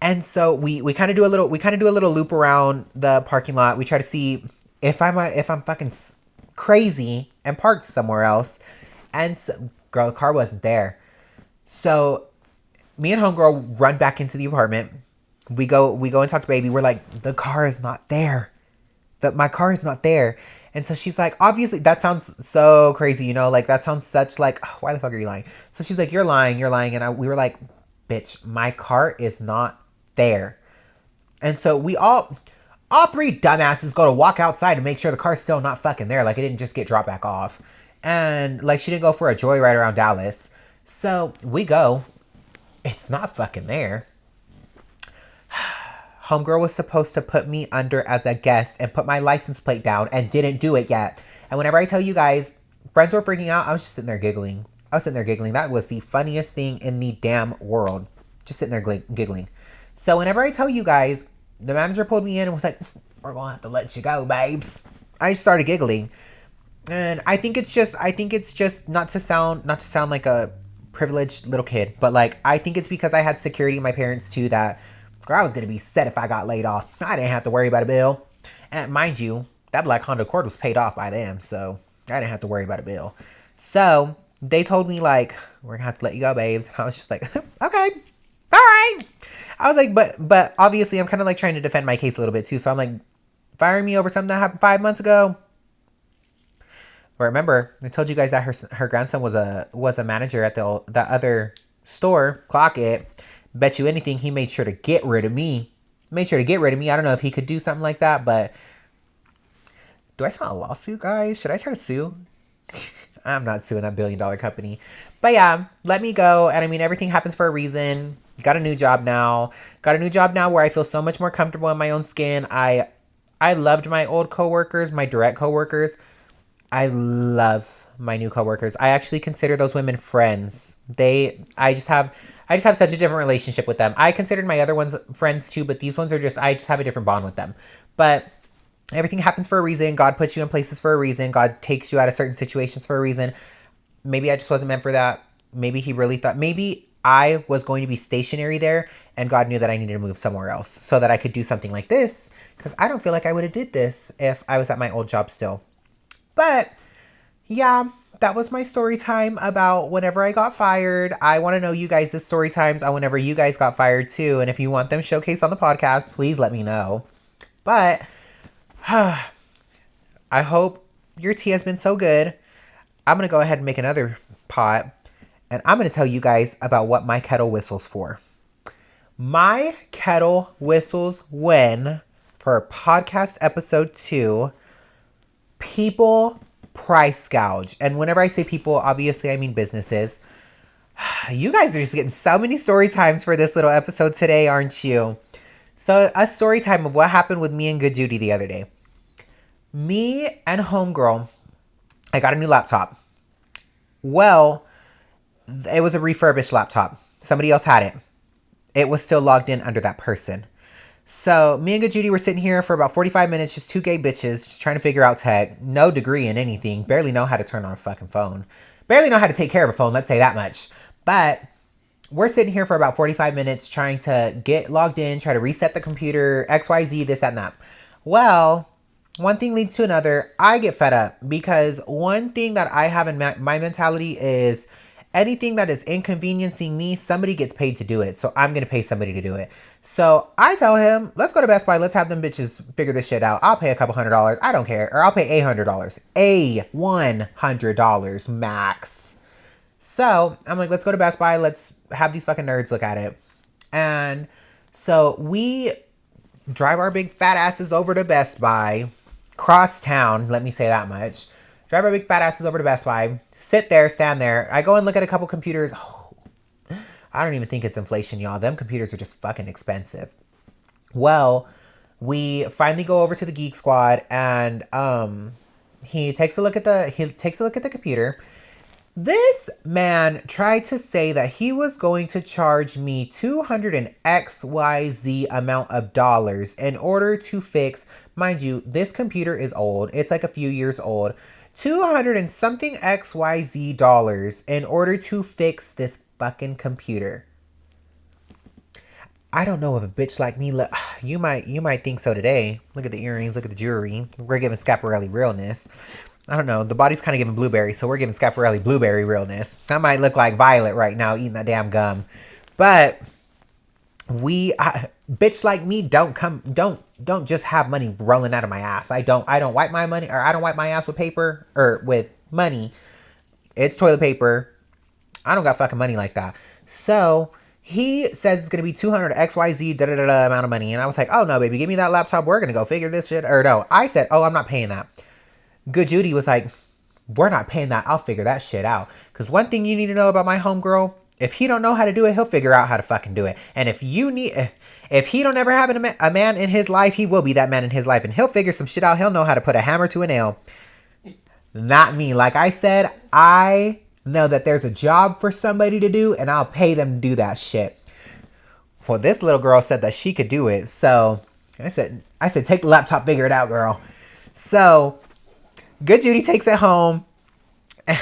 And so we kind of do a little loop around the parking lot. We try to see if I'm fucking crazy and parked somewhere else. And so, girl, the car wasn't there. So me and homegirl run back into the apartment. We go and talk to baby. We're like, the car is not there. My car is not there. And so she's like, obviously, that sounds so crazy, you know? Like, that sounds such like, oh, why the fuck are you lying? So she's like, you're lying. And we were like, bitch, my car is not there. And so we all three dumbasses go to walk outside and make sure the car's still not fucking there. Like, it didn't just get dropped back off. And, like, she didn't go for a joyride around Dallas. So we go. It's not fucking there. Homegirl was supposed to put me under as a guest and put my license plate down and didn't do it yet. And whenever I tell you guys, friends were freaking out, I was just sitting there giggling. That was the funniest thing in the damn world. Just sitting there giggling. So whenever I tell you guys, the manager pulled me in and was like, we're going to have to let you go, babes. I just started giggling. And I think it's just not to sound like a privileged little kid, but like, I think it's because I had security in my parents too that, girl, I was going to be set if I got laid off. I didn't have to worry about a bill. And mind you, that black Honda Accord was paid off by them, so I didn't have to worry about a bill. So they told me, like, we're going to have to let you go, babes. And I was just like, okay, all right. I was like, but obviously I'm kind of like trying to defend my case a little bit too. So I'm like, firing me over something that happened 5 months ago. But remember, I told you guys that her grandson was a manager at the other store, Clock It. Bet you anything he made sure to get rid of me. I don't know if he could do something like that, but do I sign a lawsuit, guys? Should I try to sue? I'm not suing that $1 billion company. But yeah, let me go. And I mean, everything happens for a reason. Got a new job now where I feel so much more comfortable in my own skin. I loved my old coworkers, my direct coworkers. I love my new coworkers. I actually consider those women friends. I I just have such a different relationship with them. I considered my other ones friends too, but these ones are I just have a different bond with them. But everything happens for a reason. God puts you in places for a reason. God takes you out of certain situations for a reason. Maybe I just wasn't meant for that. Maybe he really thought, maybe I was going to be stationary there and God knew that I needed to move somewhere else so that I could do something like this, because I don't feel like I would have did this if I was at my old job still. But yeah, that was my story time about whenever I got fired. I want to know you guys' story times on whenever you guys got fired too. And if you want them showcased on the podcast, please let me know. But I hope your tea has been so good. I'm going to go ahead and make another pot. And I'm going to tell you guys about what my kettle whistles for. My kettle whistles when, for podcast episode 2, people price gouge. And whenever I say people, obviously I mean businesses. You guys are just getting so many story times for this little episode today, aren't you? So a story time of what happened with me and Good Judy the other day. Me and homegirl, I got a new laptop. Well, it was a refurbished laptop. Somebody else had it. It was still logged in under that person. So me and Good Judy were sitting here for about 45 minutes, just two gay bitches, just trying to figure out tech. No degree in anything. Barely know how to turn on a fucking phone. Barely know how to take care of a phone, let's say that much. But we're sitting here for about 45 minutes trying to get logged in, try to reset the computer, XYZ, this, that, and that. Well, one thing leads to another. I get fed up because one thing that I have in my mentality is anything that is inconveniencing me, somebody gets paid to do it. So I'm going to pay somebody to do it. So I tell him, let's go to Best Buy. Let's have them bitches figure this shit out. I'll pay a couple $100. I don't care. Or I'll pay $100. $100 max. So I'm like, let's go to Best Buy. Let's have these fucking nerds look at it. And so we drive our big fat asses over to Best Buy. Cross town, let me say that much. Drive our big fat asses over to Best Buy. Sit there, stand there. I go and look at a couple computers. Oh, I don't even think it's inflation, y'all. Them computers are just fucking expensive. Well, we finally go over to the Geek Squad and he takes a look at the computer. This man tried to say that he was going to charge me $200 and XYZ amount of dollars in order to fix, mind you, this computer is old. It's like a few years old. 200 and something XYZ dollars in order to fix this fucking computer. I don't know if a bitch like me, you might think so today. Look at the earrings, look at the jewelry. We're giving Scaparelli realness. I don't know. The body's kind of giving blueberry, so we're giving Scaparelli blueberry realness. I might look like Violet right now eating that damn gum. But bitch like me don't just have money rolling out of my ass. I don't wipe my money, or I don't wipe my ass with paper or with money. It's toilet paper. I don't got fucking money like that. So he says it's going to be 200 XYZ amount of money. And I was like, oh no, baby, give me that laptop. We're going to go figure this shit. Or no, I said, oh, I'm not paying that. Good Judy was like, we're not paying that. I'll figure that shit out. Because one thing you need to know about my homegirl, if he don't know how to do it, he'll figure out how to fucking do it. And if he don't ever have a man in his life, he will be that man in his life. And he'll figure some shit out. He'll know how to put a hammer to a nail. Not me. Like I said, I know that there's a job for somebody to do, and I'll pay them to do that shit. Well, this little girl said that she could do it. So I said, take the laptop, figure it out, girl. So Good Judy takes it home.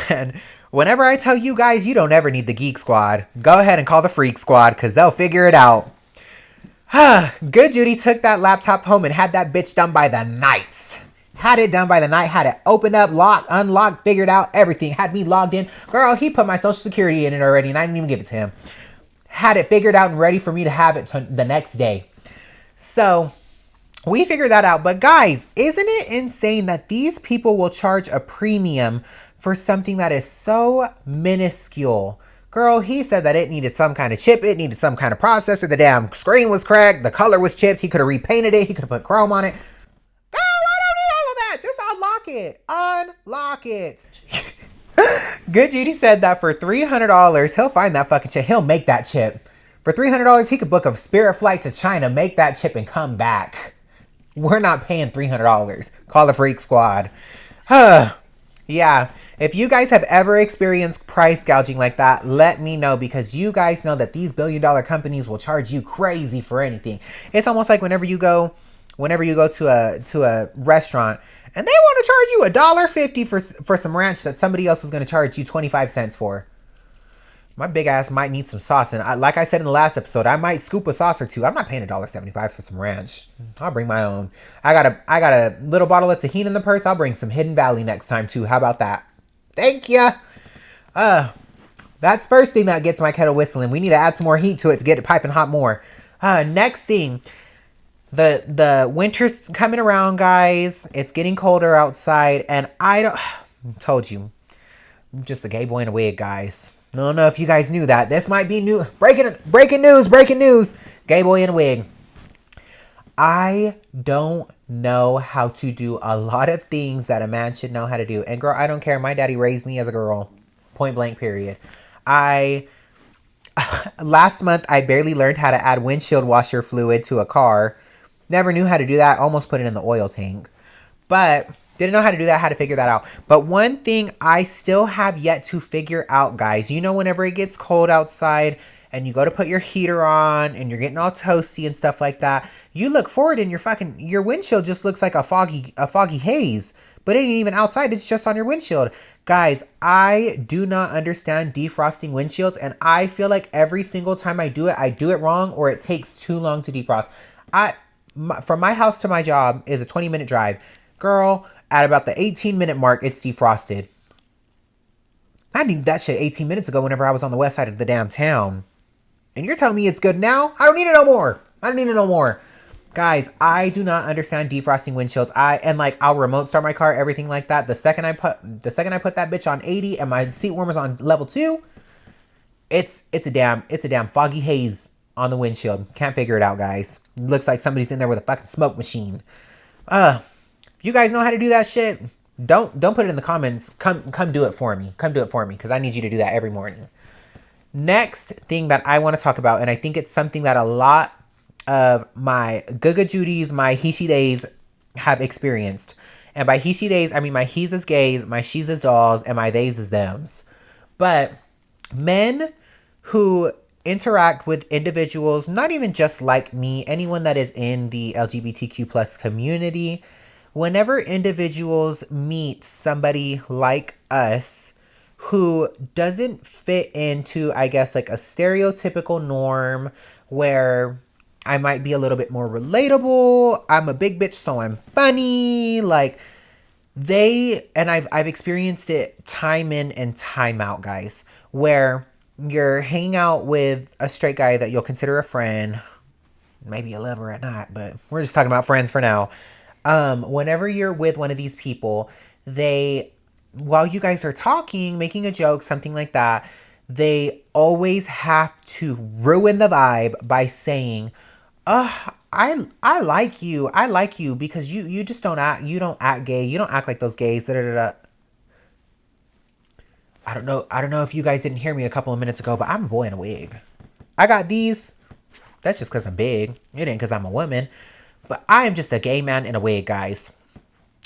And whenever I tell you guys, you don't ever need the Geek Squad, go ahead and call the Freak Squad, because they'll figure it out. Good Judy took that laptop home and had that bitch done by the night. Had it done by the night, had it opened up, locked, unlocked, figured out everything. Had me logged in. Girl, he put my social security in it already and I didn't even give it to him. Had it figured out and ready for me to have it the next day. So we figured that out. But guys, isn't it insane that these people will charge a premium for something that is so minuscule? Girl, he said that it needed some kind of chip. It needed some kind of processor. The damn screen was cracked. The color was chipped. He could have repainted it. He could have put chrome on it. Girl, I don't need all of that. Just unlock it. Unlock it. Good Judy said that for $300, he'll find that fucking chip. He'll make that chip. For $300, he could book a Spirit flight to China, make that chip, and come back. We're not paying $300. Call the Freak Squad. Yeah, if you guys have ever experienced price gouging like that, let me know, because you guys know that these billion-dollar companies will charge you crazy for anything. It's almost like whenever you go to a restaurant and they want to charge you $1.50 for some ranch that somebody else was going to charge you 25 cents for. My big ass might need some sauce, and like I said in the last episode, I might scoop a sauce or two. I'm not paying $1.75 for some ranch. I'll bring my own. I got a little bottle of tahini in the purse. I'll bring some Hidden Valley next time too. How about that? Thank ya. That's first thing that gets my kettle whistling. We need to add some more heat to it to get it piping hot more. Next thing, the winter's coming around, guys. It's getting colder outside, and told you, I'm just a gay boy in a wig, guys. I don't know if you guys knew that. This might be new. Breaking news. Gay boy in a wig. I don't know how to do a lot of things that a man should know how to do. And girl, I don't care. My daddy raised me as a girl. Point blank, period. Last month, I barely learned how to add windshield washer fluid to a car. Never knew how to do that. Almost put it in the oil tank. But didn't know how to do that, how to figure that out. But one thing I still have yet to figure out, guys, whenever it gets cold outside and you go to put your heater on and you're getting all toasty and stuff like that, you look forward and your windshield just looks like a foggy haze. But it ain't even outside, it's just on your windshield. Guys, I do not understand defrosting windshields, and I feel like every single time I do it wrong, or it takes too long to defrost. From my house to my job is a 20-minute drive. Girl, at about the 18-minute mark, it's defrosted. I needed that shit 18 minutes ago whenever I was on the west side of the damn town. And you're telling me it's good now? I don't need it no more. Guys, I do not understand defrosting windshields. I'll remote start my car, everything like that. The second I put that bitch on 80 and my seat warmer's on level 2, it's a damn foggy haze on the windshield. Can't figure it out, guys. Looks like somebody's in there with a fucking smoke machine. If you guys know how to do that shit, don't put it in the comments. Come do it for me. Because I need you to do that every morning. Next thing that I want to talk about, and I think it's something that a lot of my Guga Judies, my Hishi days have experienced. And by Hishi days, I mean my he's as gays, my she's as dolls, and my theys as thems. But men who interact with individuals, not even just like me, anyone that is in the LGBTQ plus community, whenever individuals meet somebody like us who doesn't fit into, I guess, like a stereotypical norm where I might be a little bit more relatable, I'm a big bitch, so I'm funny, like I've experienced it time in and time out, guys, where you're hanging out with a straight guy that you'll consider a friend, maybe a lover or not, but we're just talking about friends for now. Whenever you're with one of these people, while you guys are talking, making a joke, something like that, they always have to ruin the vibe by saying, I like you because you just don't act gay, you don't act like those gays, da da da. I don't know if you guys didn't hear me a couple of minutes ago, but I'm a boy in a wig. I got these. That's just because I'm big. It ain't because I'm a woman. But I am just a gay man in a wig, guys.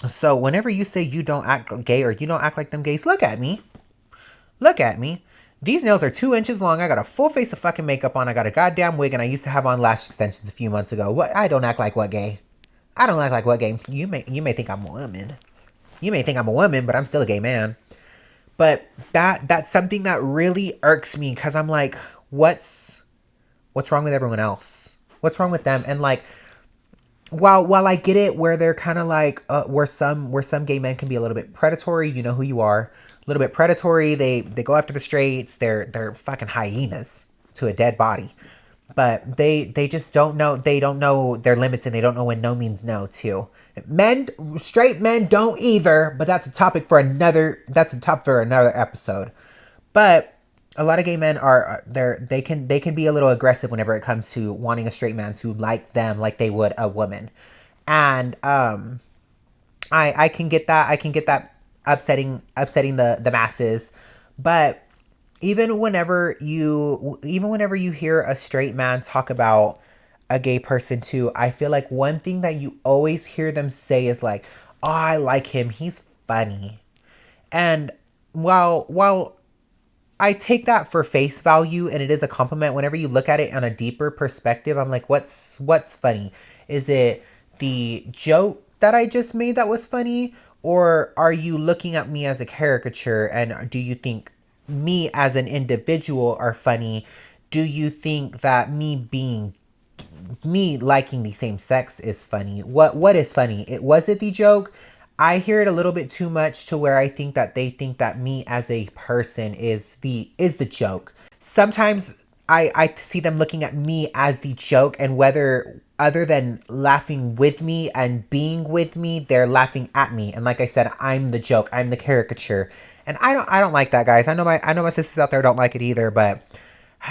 So whenever you say you don't act gay or you don't act like them gays, look at me. These nails are 2 inches long. I got a full face of fucking makeup on. I got a goddamn wig, and I used to have on lash extensions a few months ago. What? I don't act like what gay? I don't act like what gay? You may think I'm a woman. But I'm still a gay man. But that's something that really irks me, because I'm like, what's wrong with everyone else? What's wrong with them? And like, while I get it, where they're kind of like, where some gay men can be a little bit predatory, you know who you are, a little bit predatory. They go after the straights. They're fucking hyenas to a dead body. But they just don't know. They don't know their limits, and they don't know when no means no too. Straight men don't either. But that's a topic for another. That's a topic for another episode. But a lot of gay men they can be a little aggressive whenever it comes to wanting a straight man to like them like they would a woman. And I can get that upsetting the masses. But even whenever you hear a straight man talk about a gay person too, I feel like one thing that you always hear them say is like, oh, I like him, he's funny. And while I take that for face value and it is a compliment, whenever you look at it on a deeper perspective, I'm like, what's funny? Is it the joke that I just made that was funny? Or are you looking at me as a caricature, and do you think me as an individual are funny? Do you think that me liking the same sex is funny? What is funny? It was it the joke? I hear it a little bit too much to where I think that they think that me as a person is the joke. Sometimes I see them looking at me as the joke, and whether other than laughing with me and being with me, they're laughing at me. And like I said, I'm the joke. I'm the caricature. And I don't like that, guys. I know my sisters out there don't like it either, but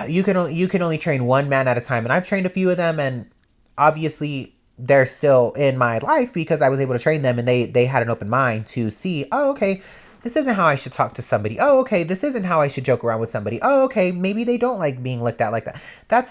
you can only train one man at a time, and I've trained a few of them, and obviously they're still in my life because I was able to train them, and they had an open mind to see, oh, okay, this isn't how I should talk to somebody. Oh, okay, this isn't how I should joke around with somebody. Oh, okay, maybe they don't like being looked at like that. That's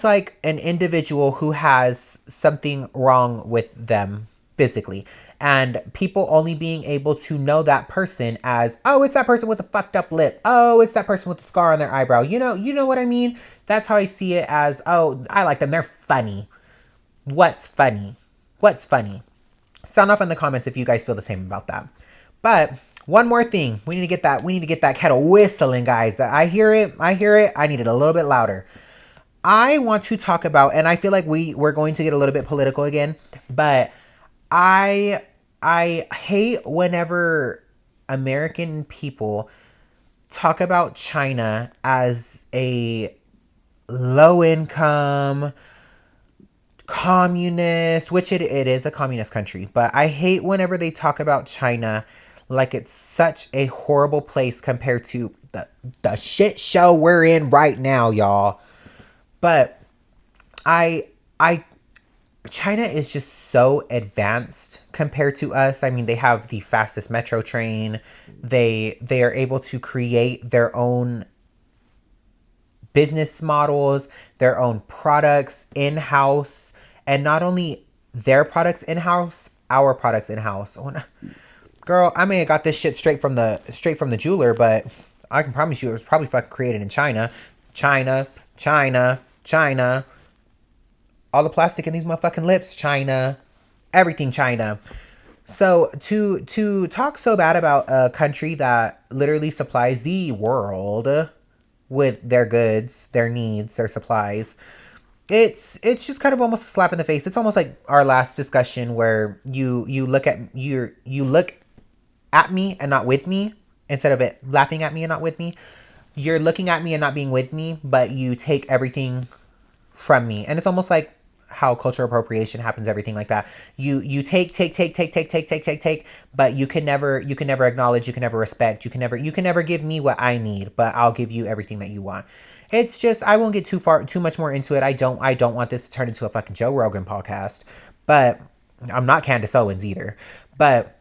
like an individual who has something wrong with them physically, and people only being able to know that person as, oh, it's that person with the fucked up lip, oh, it's that person with the scar on their eyebrow, you know what I mean. That's how I see it, as, oh, I like them, they're funny. What's funny? Sound off in the comments if you guys feel the same about that. But one more thing, we need to get that kettle whistling, guys. I hear it, I need it a little bit louder. I want to talk about, and I feel like we're going to get a little bit political again, but I I hate whenever American people talk about China as a low income communist, which it is a communist country, but I hate whenever they talk about China like it's such a horrible place compared to the shit show we're in right now, y'all. But I I China is just so advanced compared to us. I mean, they have the fastest metro train. They are able to create their own business models, their own products in-house, and not only their products in-house, our products in-house. Girl, I may have got this shit straight from the jeweler, but I can promise you it was probably fucking created in China. China, China, China. All the plastic in these motherfucking lips, China. Everything China. So to talk so bad about a country that literally supplies the world with their goods, their needs, their supplies, it's just kind of almost a slap in the face. It's almost like our last discussion where you look at me and not with me, instead of it laughing at me and not with me. You're looking at me and not being with me, but you take everything from me. And it's almost like how cultural appropriation happens, everything like that. You take, but you can never acknowledge, you can never respect, you can never give me what I need, but I'll give you everything that you want. It's just, I won't get too much more into it. I don't want this to turn into a fucking Joe Rogan podcast, but I'm not Candace Owens either. But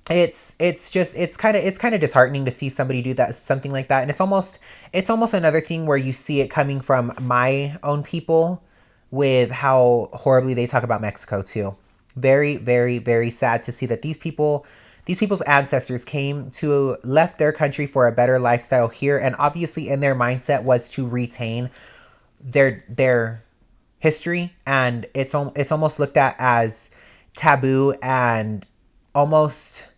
it's kind of disheartening to see somebody do that, something like that. And it's almost another thing where you see it coming from my own people, with how horribly they talk about Mexico too. Very, very, very sad to see that these people's ancestors left their country for a better lifestyle here, and obviously in their mindset was to retain their history, and it's almost looked at as taboo, and almost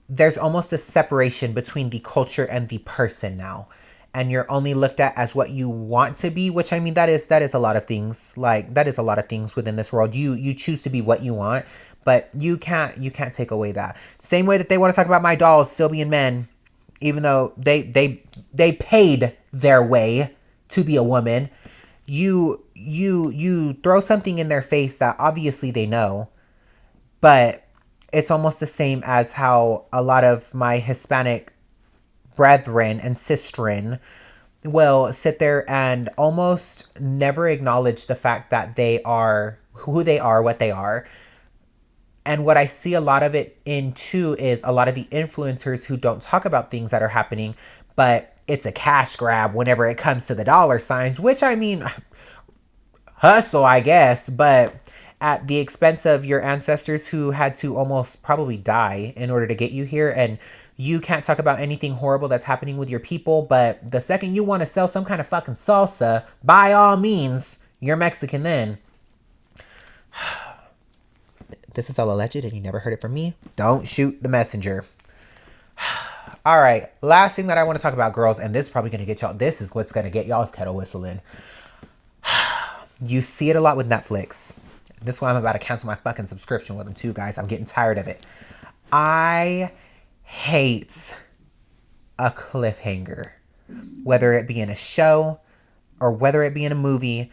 there's almost a separation between the culture and the person now. And you're only looked at as what you want to be, which, I mean, that is a lot of things. Like, that is a lot of things within this world. You choose to be what you want, but you can't take away that. Same way that they want to talk about my dolls still being men, even though they paid their way to be a woman. You throw something in their face that obviously they know, but it's almost the same as how a lot of my Hispanic brethren and sistren will sit there and almost never acknowledge the fact that they are who they are, what they are. And what I see a lot of it in too is a lot of the influencers who don't talk about things that are happening, but it's a cash grab whenever it comes to the dollar signs, which, I mean, hustle, I guess, but at the expense of your ancestors who had to almost probably die in order to get you here. And you can't talk about anything horrible that's happening with your people. But the second you want to sell some kind of fucking salsa, by all means, you're Mexican then. This is all alleged and you never heard it from me. Don't shoot the messenger. All right. Last thing that I want to talk about, girls, and this is probably going to get y'all. This is what's going to get y'all's kettle whistling. You see it a lot with Netflix. This is why I'm about to cancel my fucking subscription with them too, guys. I'm getting tired of it. I hate a cliffhanger. Whether it be in a show or whether it be in a movie.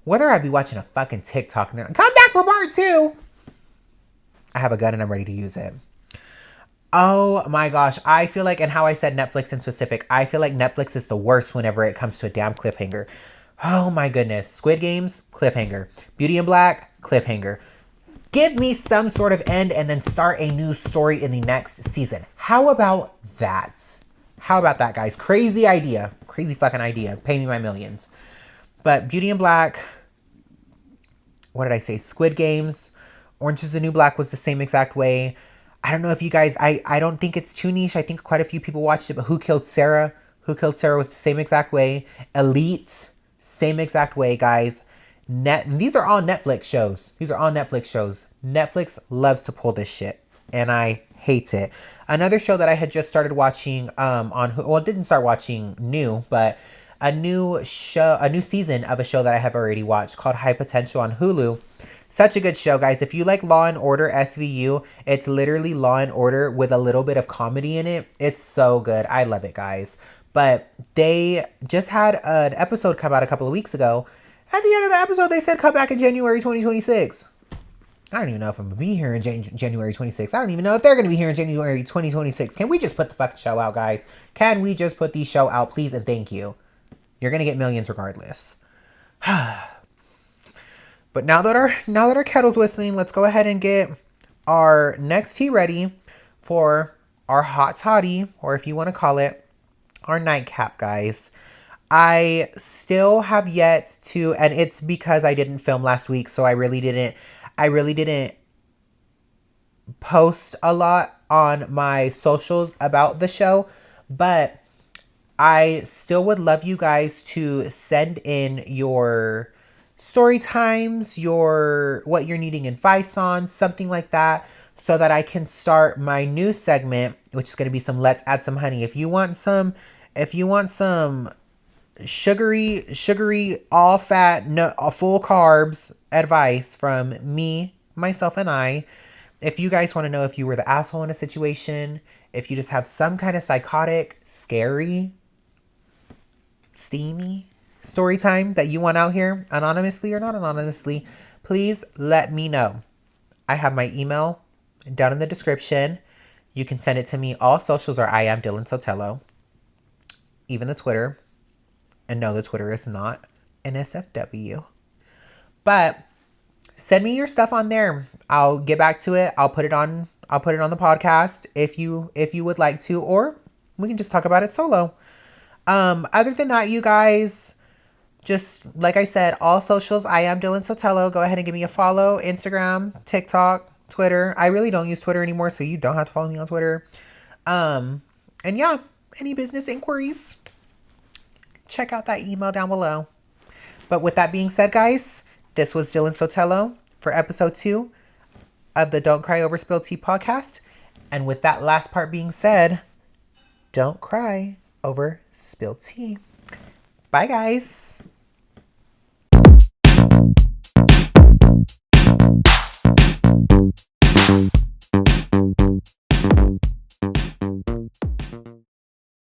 Whether I be watching a fucking TikTok and they're like, come back for part 2. I have a gun and I'm ready to use it. Oh my gosh. I feel like, and how I said Netflix in specific, I feel like Netflix is the worst whenever it comes to a damn cliffhanger. Oh my goodness. Squid Games, cliffhanger. Beauty in Black, cliffhanger. Give me some sort of end and then start a new story in the next season. How about that? How about that, guys? Crazy idea. Crazy fucking idea. Pay me my millions. But Beauty in Black, what did I say? Squid Games, Orange is the New Black was the same exact way. I don't know if you guys, I don't think it's too niche. I think quite a few people watched it, but Who Killed Sarah? Who Killed Sarah was the same exact way. Elite, same exact way, guys. These are all Netflix shows. Netflix loves to pull this shit, and I hate it. Another show that I had just started watching didn't start watching new, but a new season of a show that I have already watched called High Potential on Hulu. Such a good show, guys. If you like Law and Order SVU, it's literally Law and Order with a little bit of comedy in it. It's so good. I love it, guys. But they just had an episode come out a couple of weeks ago. At the end of the episode, they said come back in January 2026. I don't even know if I'm going to be here in January 26. I don't even know if they're going to be here in January 2026. Can we just put the fucking show out, guys? Can we just put the show out, please, and thank you? You're going to get millions regardless. But now that our kettle's whistling, let's go ahead and get our next tea ready for our hot toddy, or if you want to call it, our nightcap, guys. I still have yet to, and it's because I didn't film last week, so I really didn't post a lot on my socials about the show, but I still would love you guys to send in your story times, what you're needing advice on, something like that, so that I can start my new segment, which is going to be some Let's Add Some Honey. If you want some sugary, all fat, no, full carbs advice from me, myself, and I. If you guys want to know if you were the asshole in a situation, if you just have some kind of psychotic, scary, steamy story time that you want out here, anonymously or not anonymously, please let me know. I have my email down in the description. You can send it to me. All socials are I am Dylan Sotelo. Even the Twitter. And no, the Twitter is not NSFW. But send me your stuff on there. I'll get back to it. I'll put it on the podcast if you would like to, or we can just talk about it solo. Other than that, you guys, just like I said, all socials, I am Dylan Sotelo. Go ahead and give me a follow. Instagram, TikTok, Twitter. I really don't use Twitter anymore, so you don't have to follow me on Twitter. And yeah, any business inquiries, check out that email down below. But with that being said, guys, this was Dylan Sotelo for episode 2 of the Don't Cry Over Spilled Tea podcast. And with that last part being said, don't cry over spilled tea. Bye, guys.